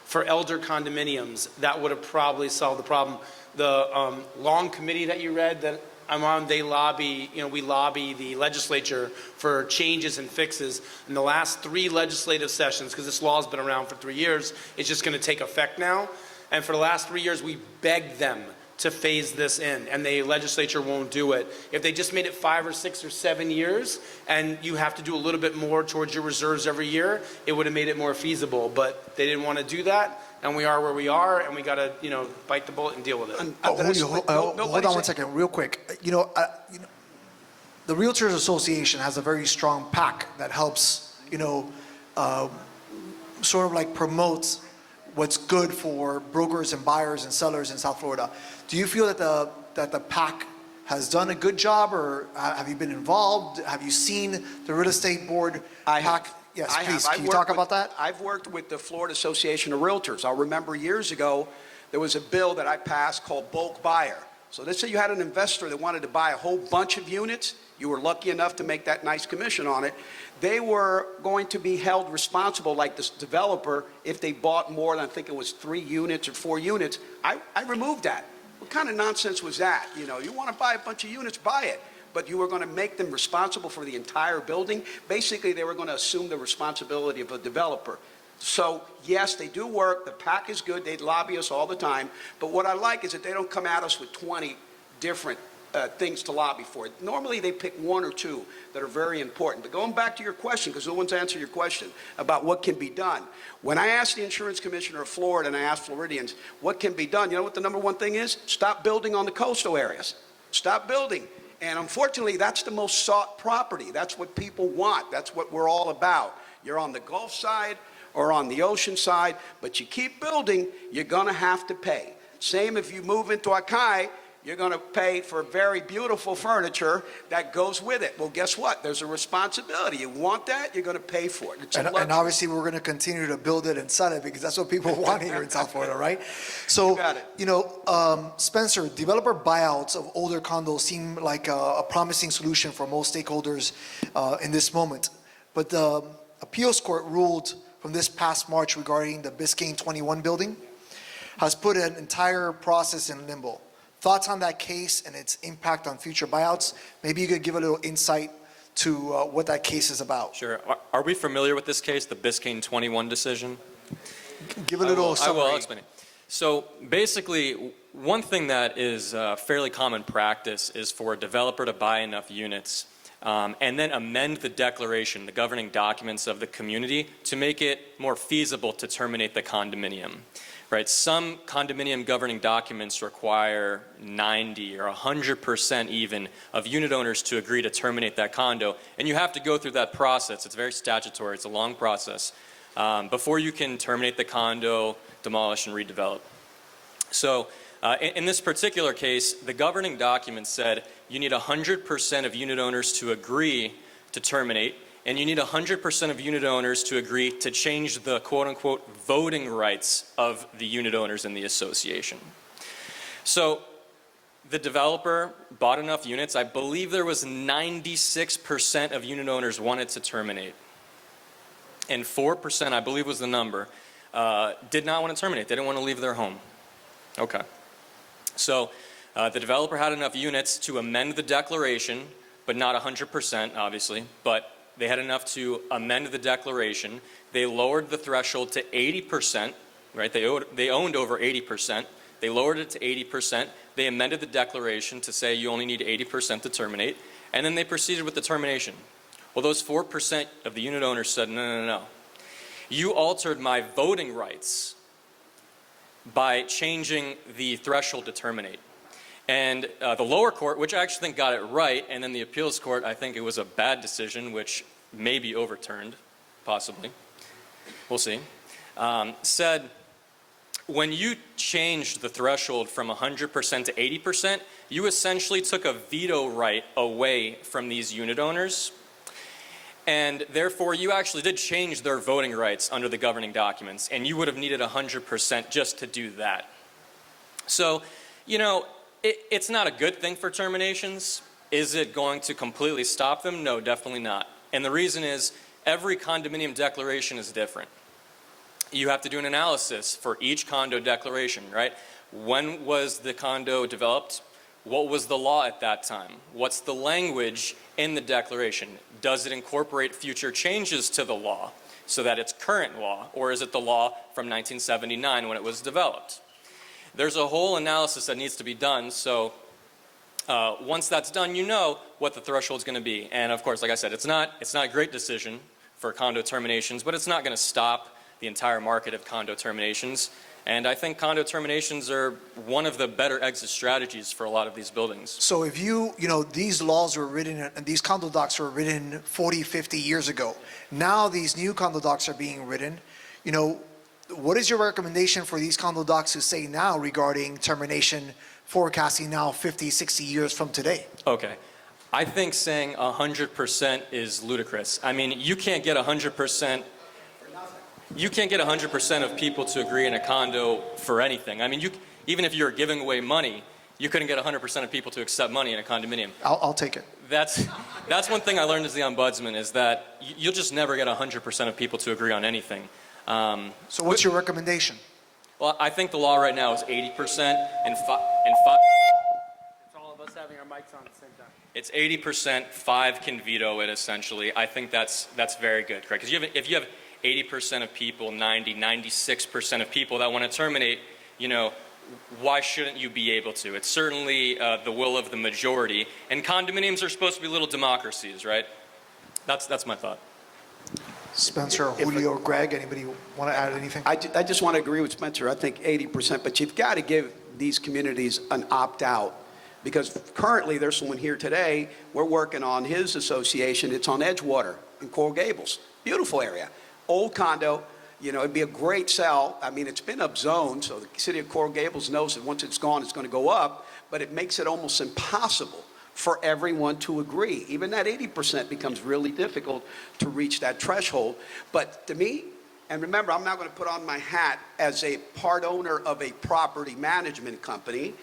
for elder condominiums, that would have probably solved the problem. The long committee that you read that I'm on, we lobby the legislature for changes and fixes. In the last 3 legislative sessions, because this law has been around for 3 years, it's just going to take effect now. And for the last 3 years, we begged them to phase this in, and the legislature won't do it. If they just made it 5 or 6 or 7 years, and you have to do a little bit more towards your reserves every year, it would have made it more feasible. But they didn't want to do that, and we are where we are, and we got to, bite the bullet and deal with it. Hold on one second, real quick. The Realtors Association has a very strong PAC that helps, sort of like promotes what's good for brokers and buyers and sellers in South Florida. Do you feel that the PAC has done a good job, or have you been involved? Have you seen the real estate board PAC? Yes, please. Can you talk about that? I've worked with the Florida Association of Realtors. I'll remember years ago, there was a bill that I passed called bulk buyer. So let's say you had an investor that wanted to buy a whole bunch of units. You were lucky enough to make that nice commission on it. They were going to be held responsible, like this developer, if they bought more than, I think it was 3 units or 4 units. I removed that. What kind of nonsense was that? You want to buy a bunch of units, buy it. But you were going to make them responsible for the entire building. Basically, they were going to assume the responsibility of a developer. So, yes, they do work. The PAC is good. They lobby us all the time. But what I like is that they don't come at us with 20 different things to lobby for. Normally, they pick 1 or 2 that are very important. But going back to your question, because no one's answered your question about what can be done. When I asked the insurance commissioner of Florida and I asked Floridians, what can be done? You know what the number 1 thing is? Stop building on the coastal areas. Stop building. And unfortunately, that's the most sought property. That's what people want. That's what we're all about. You're on the Gulf side or on the ocean side, but you keep building, you're going to have to pay. Same if you move into AKAI, you're going to pay for very beautiful furniture that goes with it. Well, guess what? There's a responsibility. You want that, you're going to pay for it. And obviously, we're going to continue to build it and sell it because that's what people want here in South Florida, right? So, Spencer, developer buyouts of older condos seem like a promising solution for most stakeholders in this moment. But the appeals court ruled from this past March regarding the Biscayne 21 building has put an entire process in limbo. Thoughts on that case and its impact on future buyouts? Maybe you could give a little insight to what that case is about. Sure. Are we familiar with this case, the Biscayne 21 decision? Give a little summary. I will explain it. So basically, one thing that is fairly common practice is for a developer to buy enough units and then amend the declaration, the governing documents of the community, to make it more feasible to terminate the condominium. Right, some condominium governing documents require 90 or 100% even of unit owners to agree to terminate that condo, and you have to go through that process. It's very statutory. It's a long process before you can terminate the condo, demolish, and redevelop. So in this particular case, the governing document said you need 100% of unit owners to agree to terminate, and you need 100% of unit owners to agree to change the quote-unquote voting rights of the unit owners in the association. So the developer bought enough units. I believe there was 96% of unit owners wanted to terminate. And 4%, I believe was the number, did not want to terminate. They didn't want to leave their home. Okay. So the developer had enough units to amend the declaration, but not 100%, obviously, but they had enough to amend the declaration. They lowered the threshold to 80%, right? They owned over 80%. They lowered it to 80%. They amended the declaration to say you only need 80% to terminate, and then they proceeded with the termination. Well, those 4% of the unit owners said, no. You altered my voting rights by changing the threshold to terminate. And the lower court, which I actually think got it right, and then the appeals court, I think it was a bad decision, which may be overturned, possibly. We'll see. Said, when you changed the threshold from 100% to 80%, you essentially took a veto right away from these unit owners. And therefore, you actually did change their voting rights under the governing documents, and you would have needed 100% just to do that. So, you know, it's not a good thing for terminations. Is it going to completely stop them? No, definitely not. And the reason is, every condominium declaration is different. You have to do an analysis for each condo declaration, right? When was the condo developed? What was the law at that time? What's the language in the declaration? Does it incorporate future changes to the law so that it's current law, or is it the law from 1979 when it was developed? There's a whole analysis that needs to be done, so once that's done, you know what the threshold's going to be. And of course, like I said, it's not a great decision for condo terminations, but it's not going to stop the entire market of condo terminations. And I think condo terminations are one of the better exit strategies for a lot of these buildings. So if you know, these laws were written and these condo docs were written 40, 50 years ago. Now these new condo docs are being written. You know, what is your recommendation for these condo docs to say now regarding termination, forecasting now 50, 60 years from today? Okay. I think saying 100% is ludicrous. I mean, you can't get 100%. You can't get 100% of people to agree in a condo for anything. I mean, even if you're giving away money, you couldn't get 100% of people to accept money in a condominium. I'll take it. That's one thing I learned as the ombudsman, is that you'll just never get 100% of people to agree on anything. So what's your recommendation? Well, I think the law right now is 80% and It's all of us having our mics on at the same time. It's 80%, 5 can veto it essentially. I think that's very good, correct? Because if you have 80% of people, 90, 96% of people that want to terminate, you know, why shouldn't you be able to? It's certainly the will of the majority, and condominiums are supposed to be little democracies, right? That's my thought. Spencer, Julio, Greg, anybody want to add anything? I just want to agree with Spencer. I think 80%, but you've got to give these communities an opt-out, because currently there's someone here today, we're working on his association. It's on Edgewater in Coral Gables. Beautiful area. Old condo, you know, it'd be a great sell. I mean, it's been upzoned, so the city of Coral Gables knows that once it's gone, it's going to go up, but it makes it almost impossible for everyone to agree. Even that 80% becomes really difficult to reach that threshold. But to me, and remember, I'm not going to put on my hat as a part owner of a property management company.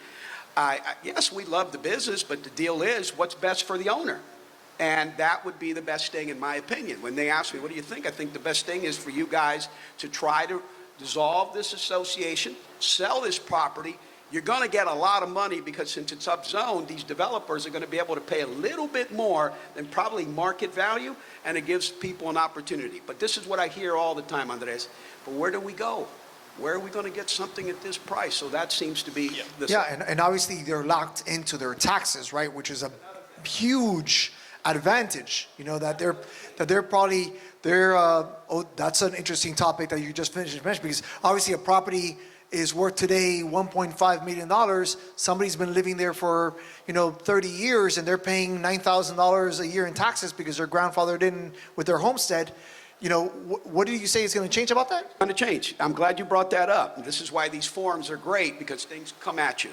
Yes, we love the business, but the deal is, what's best for the owner? And that would be the best thing, in my opinion. When they ask me, what do you think? I think the best thing is for you guys to try to dissolve this association, sell this property. You're going to get a lot of money, because since it's upzoned, these developers are going to be able to pay a little bit more than probably market value, and it gives people an opportunity. But this is what I hear all the time, Andres. But where do we go? Where are we going to get something at this price? So that seems to be the... Yeah, and obviously they're locked into their taxes, right? Which is a huge advantage, you know, that they're probably, oh, that's an interesting topic that you just finished mentioning, because obviously a property is worth today $1.5 million. Somebody's been living there for, you know, 30 years, and they're paying $9,000 a year in taxes because they're grandfathered in with their homestead. You know, what do you say is going to change about that? Going to change. I'm glad you brought that up. This is why these forums are great, because things come at you.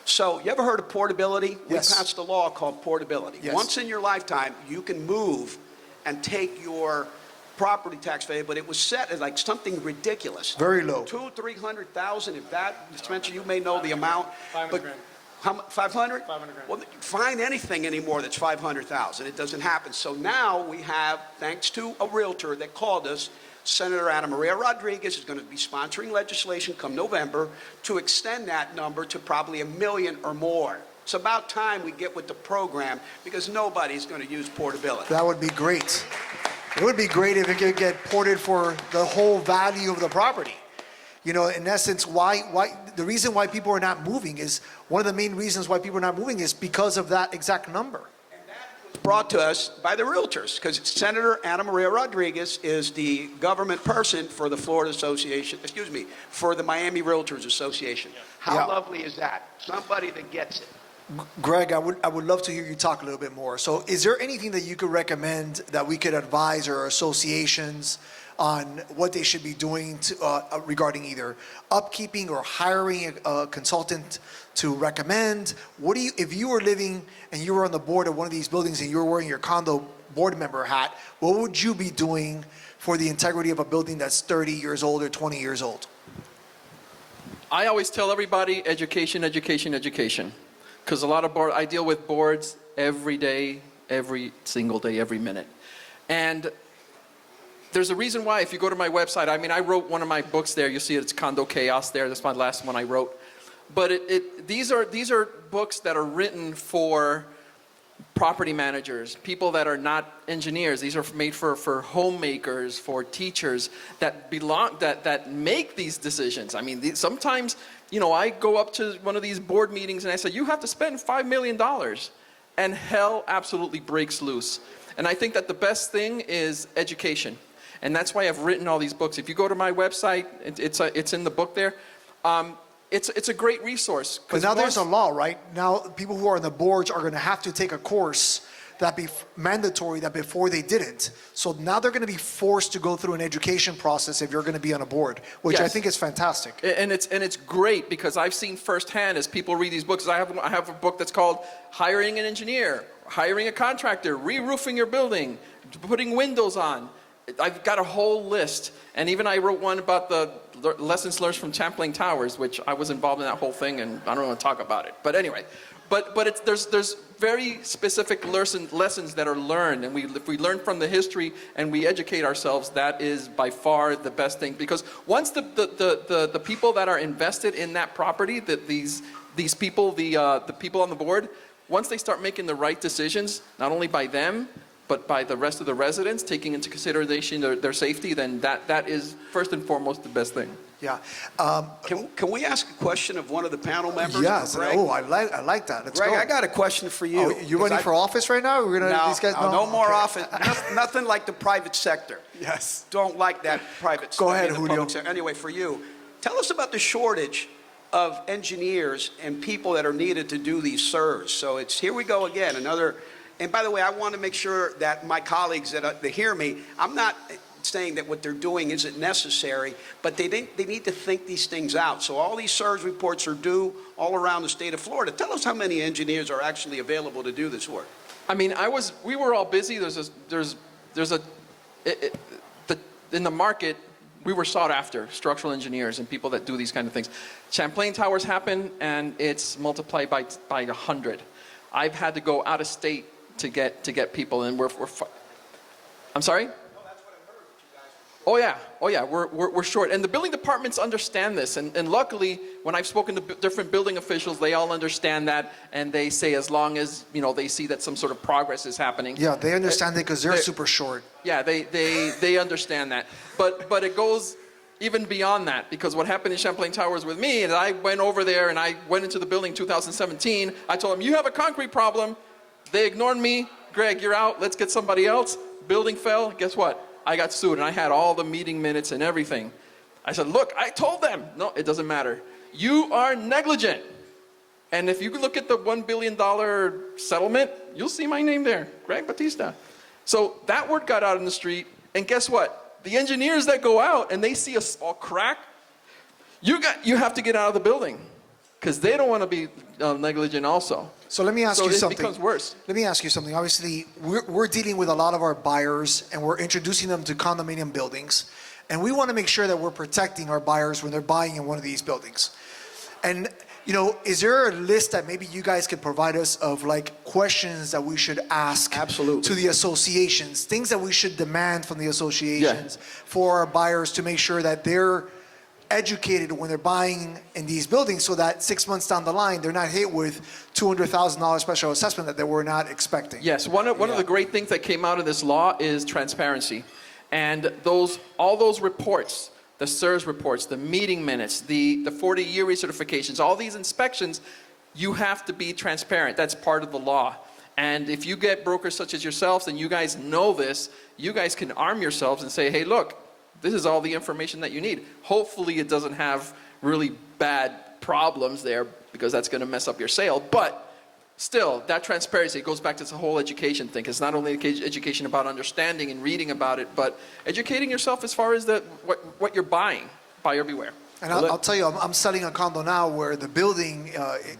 So, you ever heard of portability? Yes. We passed a law called portability. Yes. Once in your lifetime, you can move and take your property tax value, but it was set at like something ridiculous. Very low. 200,000, 300,000. If that, Spencer, you may know the amount. 500 grand. How much? 500? 500 grand. Well, find anything anymore that's 500,000. It doesn't happen. So now we have, thanks to a realtor that called us, Senator Ana Maria Rodriguez is going to be sponsoring legislation come November to extend that number to probably 1 million or more. It's about time we get with the program, because nobody's going to use portability. That would be great. It would be great if it could get ported for the whole value of the property. You know, in essence, the reason why people are not moving is, one of the main reasons why people are not moving is because of that exact number. Brought to us by the realtors, because Senator Ana Maria Rodriguez is the government person for the Florida Association, for the Miami Realtors Association. How Yeah. lovely is that? Somebody that gets it. Greg, I would love to hear you talk a little bit more. So is there anything that you could recommend that we could advise our associations on what they should be doing to, regarding either upkeeping or hiring a consultant to recommend? What do you, if you were living and you were on the board of one of these buildings and you were wearing your condo board member hat, what would you be doing for the integrity of a building that's 30 years old or 20 years old? I always tell everybody education, education, education. Because a lot of I deal with boards every day, every single day, every minute. And there's a reason why, if you go to my website, I mean, I wrote one of my books there. You'll see it's Condo Chaos there. That's my last one I wrote. But these are books that are written for property managers, people that are not engineers. These are made for homemakers, for teachers that make these decisions. I mean, sometimes, you know, I go up to one of these board meetings and I say, you have to spend $5 million. And hell absolutely breaks loose. And I think that the best thing is education. And that's why I've written all these books. If you go to my website, it's in the book there. It's a great resource. But now there's a law, right? Now people who are on the boards are going to have to take a course that be mandatory that before they didn't. So now they're going to be forced to go through an education process if you're going to be on a board, which I think is fantastic. And it's great because I've seen firsthand as people read these books. I have a book that's called Hiring an Engineer, Hiring a Contractor, Re-roofing Your Building, Putting Windows on. I've got a whole list. And even I wrote one about the lessons learned from Champlain Towers, which I was involved in that whole thing, and I don't want to talk about it. But anyway, there's very specific lessons that are learned, and if we learn from the history and we educate ourselves, that is by far the best thing. Because once the people that are invested in that property, that these people, the people on the board, once they start making the right decisions, not only by them, but by the rest of the residents, taking into consideration their safety, then that is first and foremost the best thing. Yeah. Can we ask a question of one of the panel members? Yes. Greg? Oh, I like that. Let's Greg, go. I got a question for you. Oh, you running for office right now? We're gonna these guys. No more Okay. office. Nothing like the private sector. Yes. Don't like that private. Go ahead, the Julio. public sector. Anyway, for you, tell us about the shortage of engineers and people that are needed to do these SIRs. So it's here we go again, another. And by the way, I want to make sure that my colleagues that hear me, I'm not saying that what they're doing isn't necessary, but they need to think these things out. So all these SIRS reports are due all around the state of Florida. Tell us how many engineers are actually available to do this work. I mean, we were all busy. In the market, we were sought after, structural engineers and people that do these kind of things. Champlain Towers happened, and it's multiplied by 100. I've had to go out of state to get people, and I'm sorry? Oh yeah, we're short. And the building departments understand this. And luckily, when I've spoken to different building officials, they all understand that. And they say as long as, you know, they see that some sort of progress is happening. Yeah, they understand it because they're super short. Yeah, they understand that. But it goes even beyond that, because what happened in Champlain Towers with me is I went over there and I went into the building 2017. I told them, you have a concrete problem. They ignored me. Greg, you're out. Let's get somebody else. Building fell. Guess what? I got sued, and I had all the meeting minutes and everything. I said, look, I told them. No, it doesn't matter. You are negligent. And if you look at the $1 billion settlement, you'll see my name there, Greg Batista. So that word got out in the street, and guess what? The engineers that go out and they see a small crack, you have to get out of the building, because they don't want to be negligent also. So let me ask you something. It becomes worse. Let me ask you something. Obviously, we're dealing with a lot of our buyers, and we're introducing them to condominium buildings. And we want to make sure that we're protecting our buyers when they're buying in one of these buildings. And, you know, is there a list that maybe you guys could provide us of, like, questions that we should ask to the associations, things that we should demand from the associations for our buyers to make sure that they're educated when they're buying in these buildings, so that 6 months down the line, they're not hit with $200,000 special assessment that they were not expecting? Yes, one of the great things that came out of this law is transparency. And all those reports the SIRS reports, the meeting minutes, the 40-year recertifications, all these inspections, you have to be transparent. That's part of the law. And if you get brokers such as yourselves and you guys know this, you guys can arm yourselves and say, hey, look, this is all the information that you need. Hopefully it doesn't have really bad problems there, because that's going to mess up your sale. But still, that transparency, it goes back to the whole education thing. It's not only education about understanding and reading about it, but educating yourself as far as what you're buying. Buyer beware. And I'll tell you, I'm selling a condo now where the building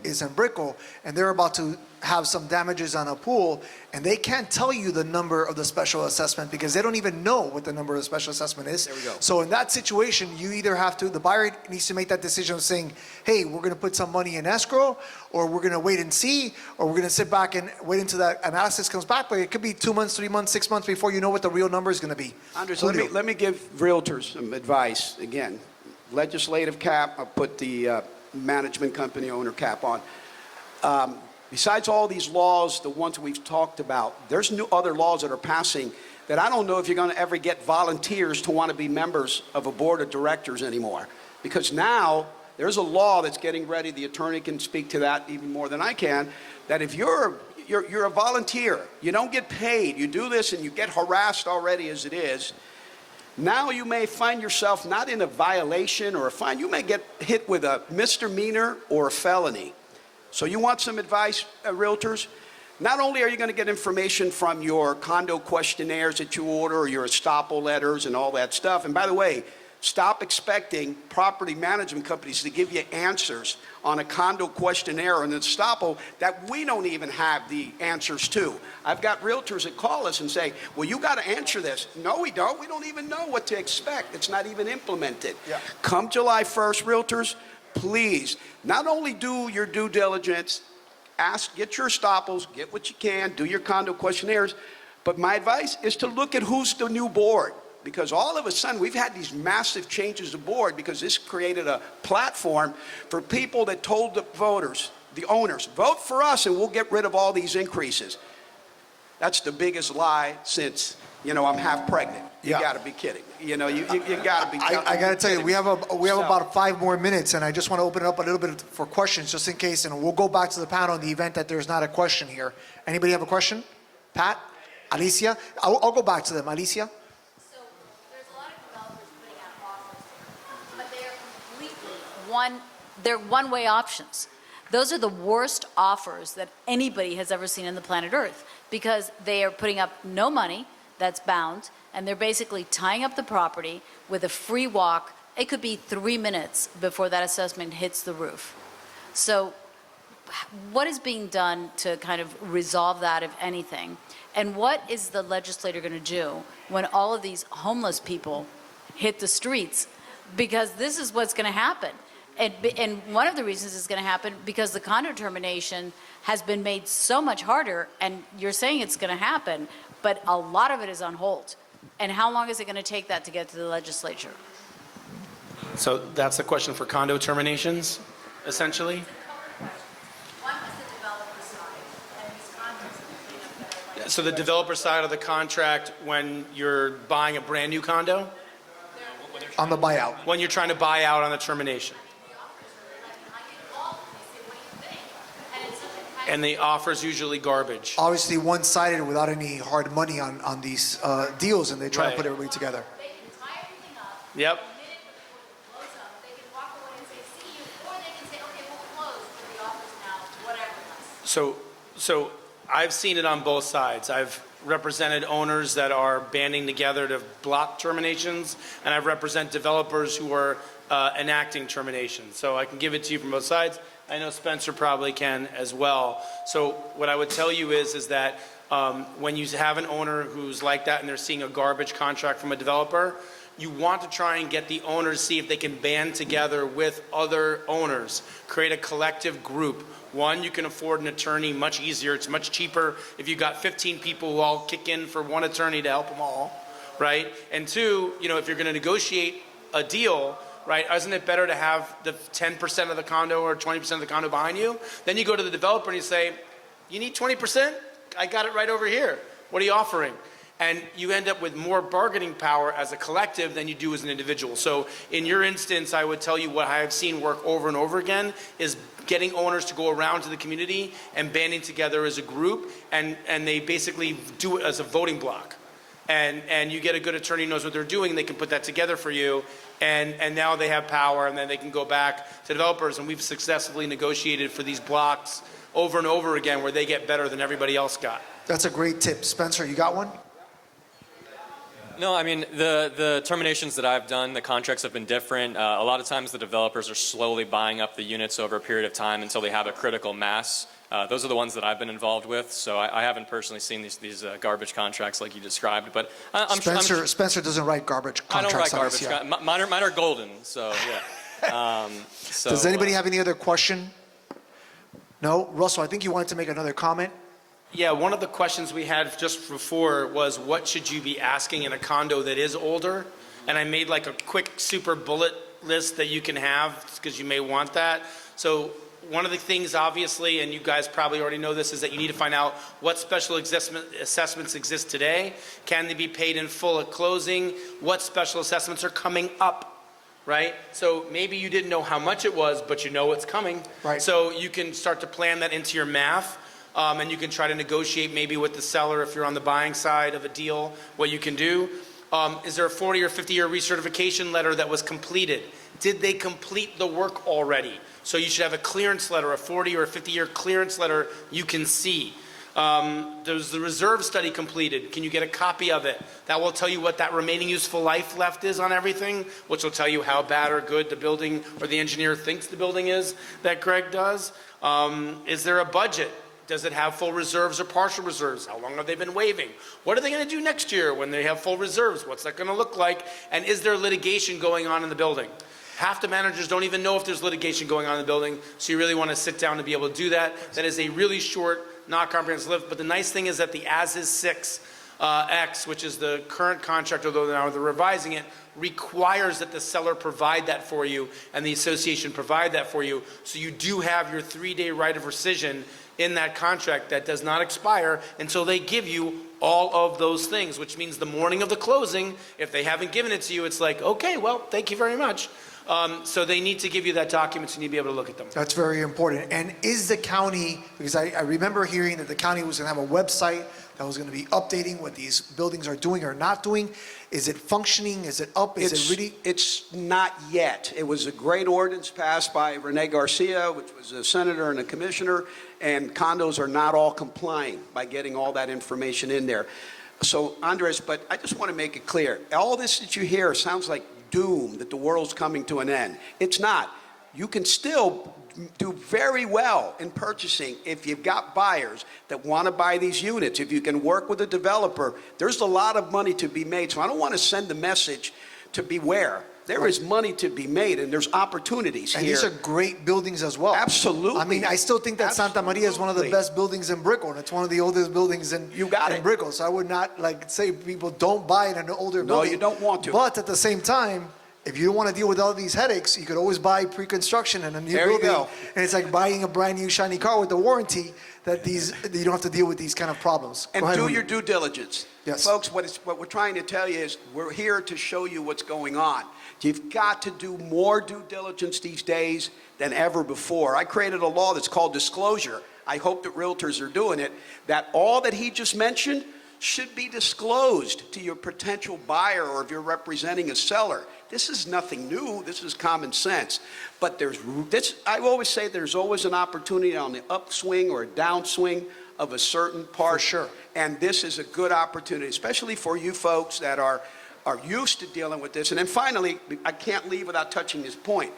is in Brickell, and they're about to have some damages on a pool, and they can't tell you the number of the special assessment because they don't even know what the number of the special assessment is. There we go. So in that situation, you either have to, the buyer needs to make that decision of saying, hey, we're going to put some money in escrow, or we're going to wait and see, or we're going to sit back and wait until that analysis comes back. But it could be 2 months, 3 months, 6 months before you know what the real number is going to be. Andres, Julio. let me give realtors some advice. Again, legislative cap, I'll put the management company owner cap on. Besides all these laws, the ones we've talked about, there's new other laws that are passing that I don't know if you're going to ever get volunteers to want to be members of a board of directors anymore. Because now there's a law that's getting ready, the attorney can speak to that even more than I can, that if you're a volunteer, you don't get paid, you do this and you get harassed already as it is, now you may find yourself not in a violation or a fine, you may get hit with a misdemeanor or a felony. So you want some advice, realtors? Not only are you going to get information from your condo questionnaires that you order, or your estoppel letters and all that stuff, and by the way, stop expecting property management companies to give you answers on a condo questionnaire or an estoppel that we don't even have the answers to. I've got realtors that call us and say, well, you got to answer this. No, we don't. We don't even know what to expect. It's not even implemented. Yeah. Come July 1st, realtors, please, not only do your due diligence, get your estoppels, get what you can, do your condo questionnaires, but my advice is to look at who's the new board. Because all of a sudden, we've had these massive changes of board because this created a platform for people that told the voters, the owners, vote for us and we'll get rid of all these increases. That's the biggest lie since, I'm half pregnant. You got to be kidding. You got to be. I got to tell you, we have about 5 more minutes, and I just want to open it up a little bit for questions, just in case, and we'll go back to the panel in the event that there's not a question here. Anybody have a question? Pat, Alicia, I'll go back to them. Alicia. So there's a lot of developers putting out offers, but they are completely they're one-way options. Those are the worst offers that anybody has ever seen on the planet Earth, because they are putting up no money that's bound, and they're basically tying up the property with a free walk. It could be 3 minutes before that assessment hits the roof. So what is being done to kind of resolve that, if anything? And what is the legislator going to do when all of these homeless people hit the streets? Because this is what's going to happen. And one of the reasons it's going to happen because the condo termination has been made so much harder, and you're saying it's going to happen, but a lot of it is on hold. And how long is it going to take that to get to the legislature? So that's a question for condo terminations, essentially? One was the developer side, and these condos. So the developer side of the contract when you're buying a brand new condo? On the buyout. When you're trying to buy out on the termination. And the offer's usually garbage. Obviously one-sided without any hard money on these deals, and they try to put everybody together. They can tie everything up. Yep. The minute before it close up, they can walk away and say, see you, or they can say, okay, we'll close, but the offer's now whatever. So I've seen it on both sides. I've represented owners that are banding together to block terminations, and I've represented developers who are enacting terminations. So I can give it to you from both sides. I know Spencer probably can as well. So what I would tell you is that when you have an owner who's like that and they're seeing a garbage contract from a developer, you want to try and get the owners, see if they can band together with other owners, create a collective group. One, you can afford an attorney much easier. It's much cheaper if you've got 15 people who all kick in for one attorney to help them all, right? And two, if you're going to negotiate a deal, right, isn't it better to have the 10% of the condo or 20% of the condo behind you? Then you go to the developer and you say, you need 20%? I got it right over here. What are you offering? And you end up with more bargaining power as a collective than you do as an individual. So in your instance, I would tell you what I have seen work over and over again is getting owners to go around to the community and banding together as a group, and they basically do it as a voting block. And you get a good attorney who knows what they're doing, they can put that together for you, and now they have power, and then they can go back to developers, and we've successfully negotiated for these blocks over and over again where they get better than everybody else got. That's a great tip. Spencer, you got one? No, I mean, the terminations that I've done, the contracts have been different. A lot of times the developers are slowly buying up the units over a period of time until they have a critical mass. Those are the ones that I've been involved with, so I haven't personally seen these garbage contracts like you described, but Spencer doesn't write garbage contracts. I don't write garbage. Mine are golden, so yeah. Does anybody have any other question? No? Russell, I think you wanted to make another comment. Yeah, one of the questions we had just before was what should you be asking in a condo that is older? And I made like a quick super bullet list that you can have because you may want that. So one of the things obviously, and you guys probably already know this, is that you need to find out what special assessments exist today. Can they be paid in full at closing? What special assessments are coming up? Right? So maybe you didn't know how much it was, but you know it's coming. Right. So you can start to plan that into your math. And you can try to negotiate maybe with the seller if you're on the buying side of a deal, what you can do. Is there a 40 or 50-year recertification letter that was completed? Did they complete the work already? So you should have a clearance letter, a 40 or a 50-year clearance letter you can see. There's the reserve study completed. Can you get a copy of it? That will tell you what that remaining useful life left is on everything, which will tell you how bad or good the building or the engineer thinks the building is that Greg does. Is there a budget? Does it have full reserves or partial reserves? How long have they been waiving? What are they going to do next year when they have full reserves? What's that going to look like? And is there litigation going on in the building? Half the managers don't even know if there's litigation going on in the building, so you really want to sit down to be able to do that. That is a really short, not comprehensive list, but the nice thing is that the as-is 6X, which is the current contract, although now they're revising it, requires that the seller provide that for you and the association provide that for you, so you do have your 3-day right of rescission in that contract that does not expire until they give you all of those things, which means the morning of the closing, if they haven't given it to you, it's like, okay, well, thank you very much. So they need to give you that document, so you need to be able to look at them. That's very important. And is the county, because I remember hearing that the county was going to have a website that was going to be updating what these buildings are doing or not doing. Is it functioning? Is it up? Is it really? It's not yet. It was a great ordinance passed by Rene Garcia, which was a senator and a commissioner, and condos are not all complying by getting all that information in there. So, Andres, but I just want to make it clear. All this that you hear sounds like doom, that the world's coming to an end. It's not. You can still do very well in purchasing if you've got buyers that want to buy these units. If you can work with a developer, there's a lot of money to be made. So I don't want to send the message to beware. There is money to be made, and there's opportunities And here. these are great buildings as well. Absolutely. I mean, I still think that Santa Maria is one of the best buildings in Brickell, and it's one of the oldest buildings in Brickell. So I would not like say people don't buy it in an older building. No, you don't want to. But at the same time, if you don't want to deal with all these headaches, you could always buy pre-construction in a new There you building. go. And it's like buying a brand new shiny car with a warranty that you don't have to deal with these kind of problems. And Go ahead, do Julio. your due diligence. Yes. Folks, what we're trying to tell you is we're here to show you what's going on. You've got to do more due diligence these days than ever before. I created a law that's called disclosure. I hope that realtors are doing it, that all that he just mentioned should be disclosed to your potential buyer, or if you're representing a seller. This is nothing new. This is common sense. But I always say there's always an opportunity on the upswing or a downswing of a certain part. For sure. And this is a good opportunity, especially for you folks that are used to dealing with this. And then finally, I can't leave without touching this point.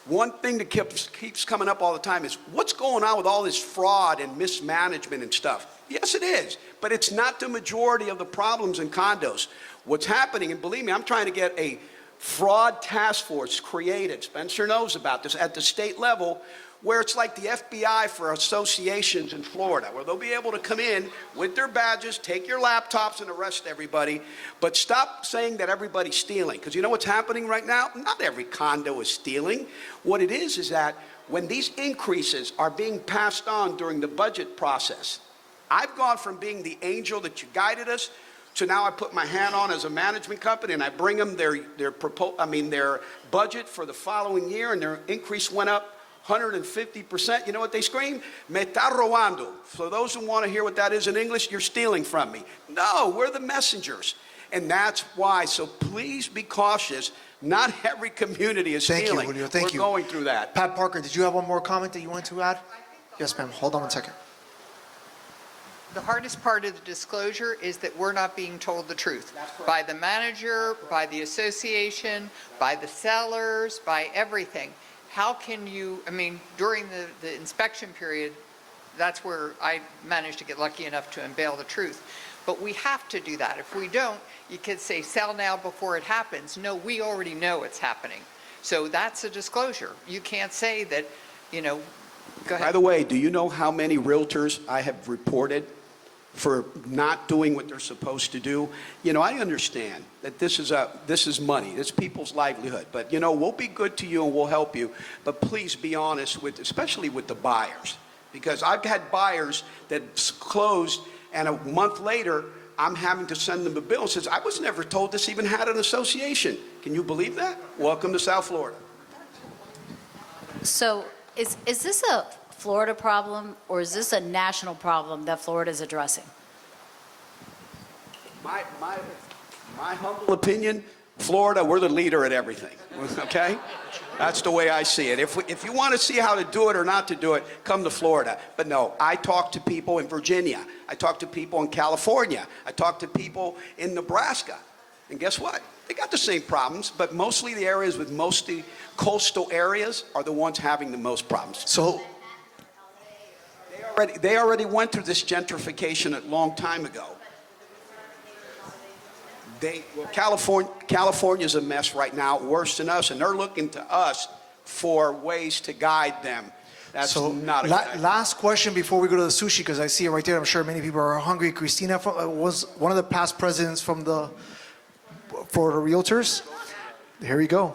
One thing that keeps coming up all the time is what's going on with all this fraud and mismanagement and stuff. Yes, it is, but it's not the majority of the problems in condos. What's happening, and believe me, I'm trying to get a fraud task force created. Spencer knows about this at the state level, where it's like the FBI for associations in Florida, where they'll be able to come in with their badges, take your laptops, and arrest everybody. But stop saying that everybody's stealing, because you know what's happening right now? Not every condo is stealing. What it is that when these increases are being passed on during the budget process, I've gone from being the angel that you guided us So now I put my hat on as a management company and I bring them their budget for the following year, and their increase went up 150%. You know what they scream? Me está robando. For those who want to hear what that is in English, you're stealing from me. No, we're the messengers. And that's why. So please be cautious. Not every community is stealing. Thank you, Julio. Thank you. We're going through that. Pat Parker, did you have one more comment that you wanted to add? Yes, ma'am. Hold on one second. The hardest part of the disclosure is that we're not being told the truth. By the manager, by the association, by the sellers, by everything. How can you, I mean, during the inspection period, that's where I managed to get lucky enough to unveil the truth. But we have to do that. If we don't, you could say sell now before it happens. No, we already know it's happening. So that's a disclosure. You can't say that, you know, go ahead. By the way, do you know how many realtors I have reported for not doing what they're supposed to do? You know, I understand that this is money, this is people's livelihood, but you know, we'll be good to you and we'll help you, but please be honest with, especially with the buyers, because I've had buyers that closed and a month later, I'm having to send them a bill that says, I was never told this even had an association. Can you believe that? Welcome to South Florida. So is this a Florida problem, or is this a national problem that Florida is addressing? My humble opinion, Florida, we're the leader at everything, okay? That's the way I see it. If you want to see how to do it or not to do it, come to Florida. But no, I talk to people in Virginia. I talk to people in California. I talk to people in Nebraska. And guess what? They got the same problems, but mostly the areas with mostly coastal areas are the ones having the most problems. So, They already went through this gentrification a long time ago. California's a mess right now, worse than us, and they're looking to us for ways to guide them. That's so not a good idea. last question before we go to the sushi, because I see it right there. I'm sure many people are hungry. Christina was one of the past presidents from the Florida Realtors. Here we go.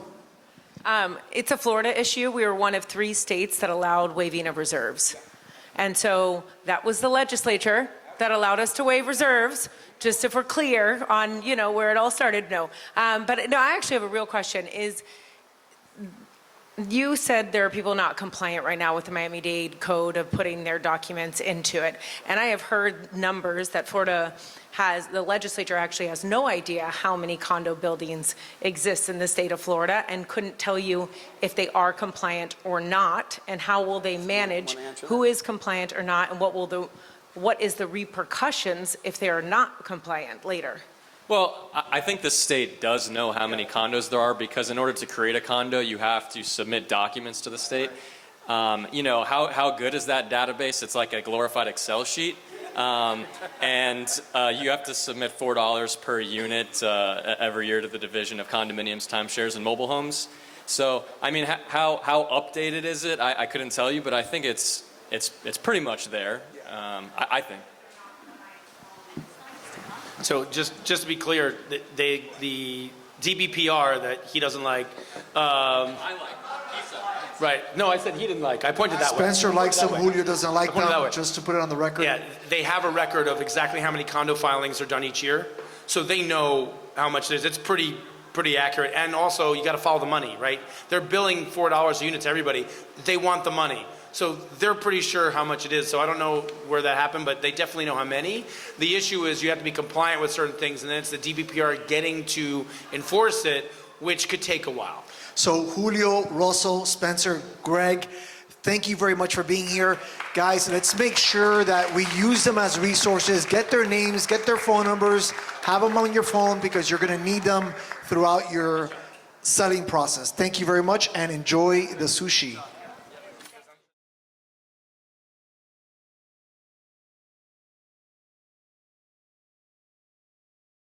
It's a Florida issue. We were one of 3 states that allowed waiving of reserves. And so that was the legislature that allowed us to waive reserves, just if we're clear on, you know, where it all started. No. But no, I actually have a real question. You said there are people not compliant right now with the Miami-Dade code of putting their documents into it. And I have heard numbers that Florida the legislature actually has no idea how many condo buildings exist in the state of Florida and couldn't tell you if they are compliant or not, and how will they manage who is compliant or not, and what is the repercussions if they are not compliant later? Well, I think the state does know how many condos there are, because in order to create a condo, you have to submit documents to the state. You know, how good is that database? It's like a glorified Excel sheet. And you have to submit $4 per unit every year to the Division of Condominiums, Timeshares, and Mobile Homes. So, I mean, how updated is it? I couldn't tell you, but I think it's pretty much there. I think. So just to be clear, the DBPR that he doesn't like. I like. Right. No, I said he didn't like. I pointed that way. Spencer likes them, Julio doesn't like I pointed that them, way. just to put it on the record. Yeah, they have a record of exactly how many condo filings are done each year, so they know how much it is. It's pretty accurate, and also you got to follow the money, right? They're billing $4 a unit to everybody. They want the money, so they're pretty sure how much it is. So I don't know where that happened, but they definitely know how many. The issue is you have to be compliant with certain things, and then it's the DBPR getting to enforce it, which could take a while. So Julio, Russell, Spencer, Greg, thank you very much for being here. Guys, let's make sure that we use them as resources. Get their names, get their phone numbers, have them on your phone, because you're gonna need them throughout your selling process. Thank you very much, and enjoy the sushi.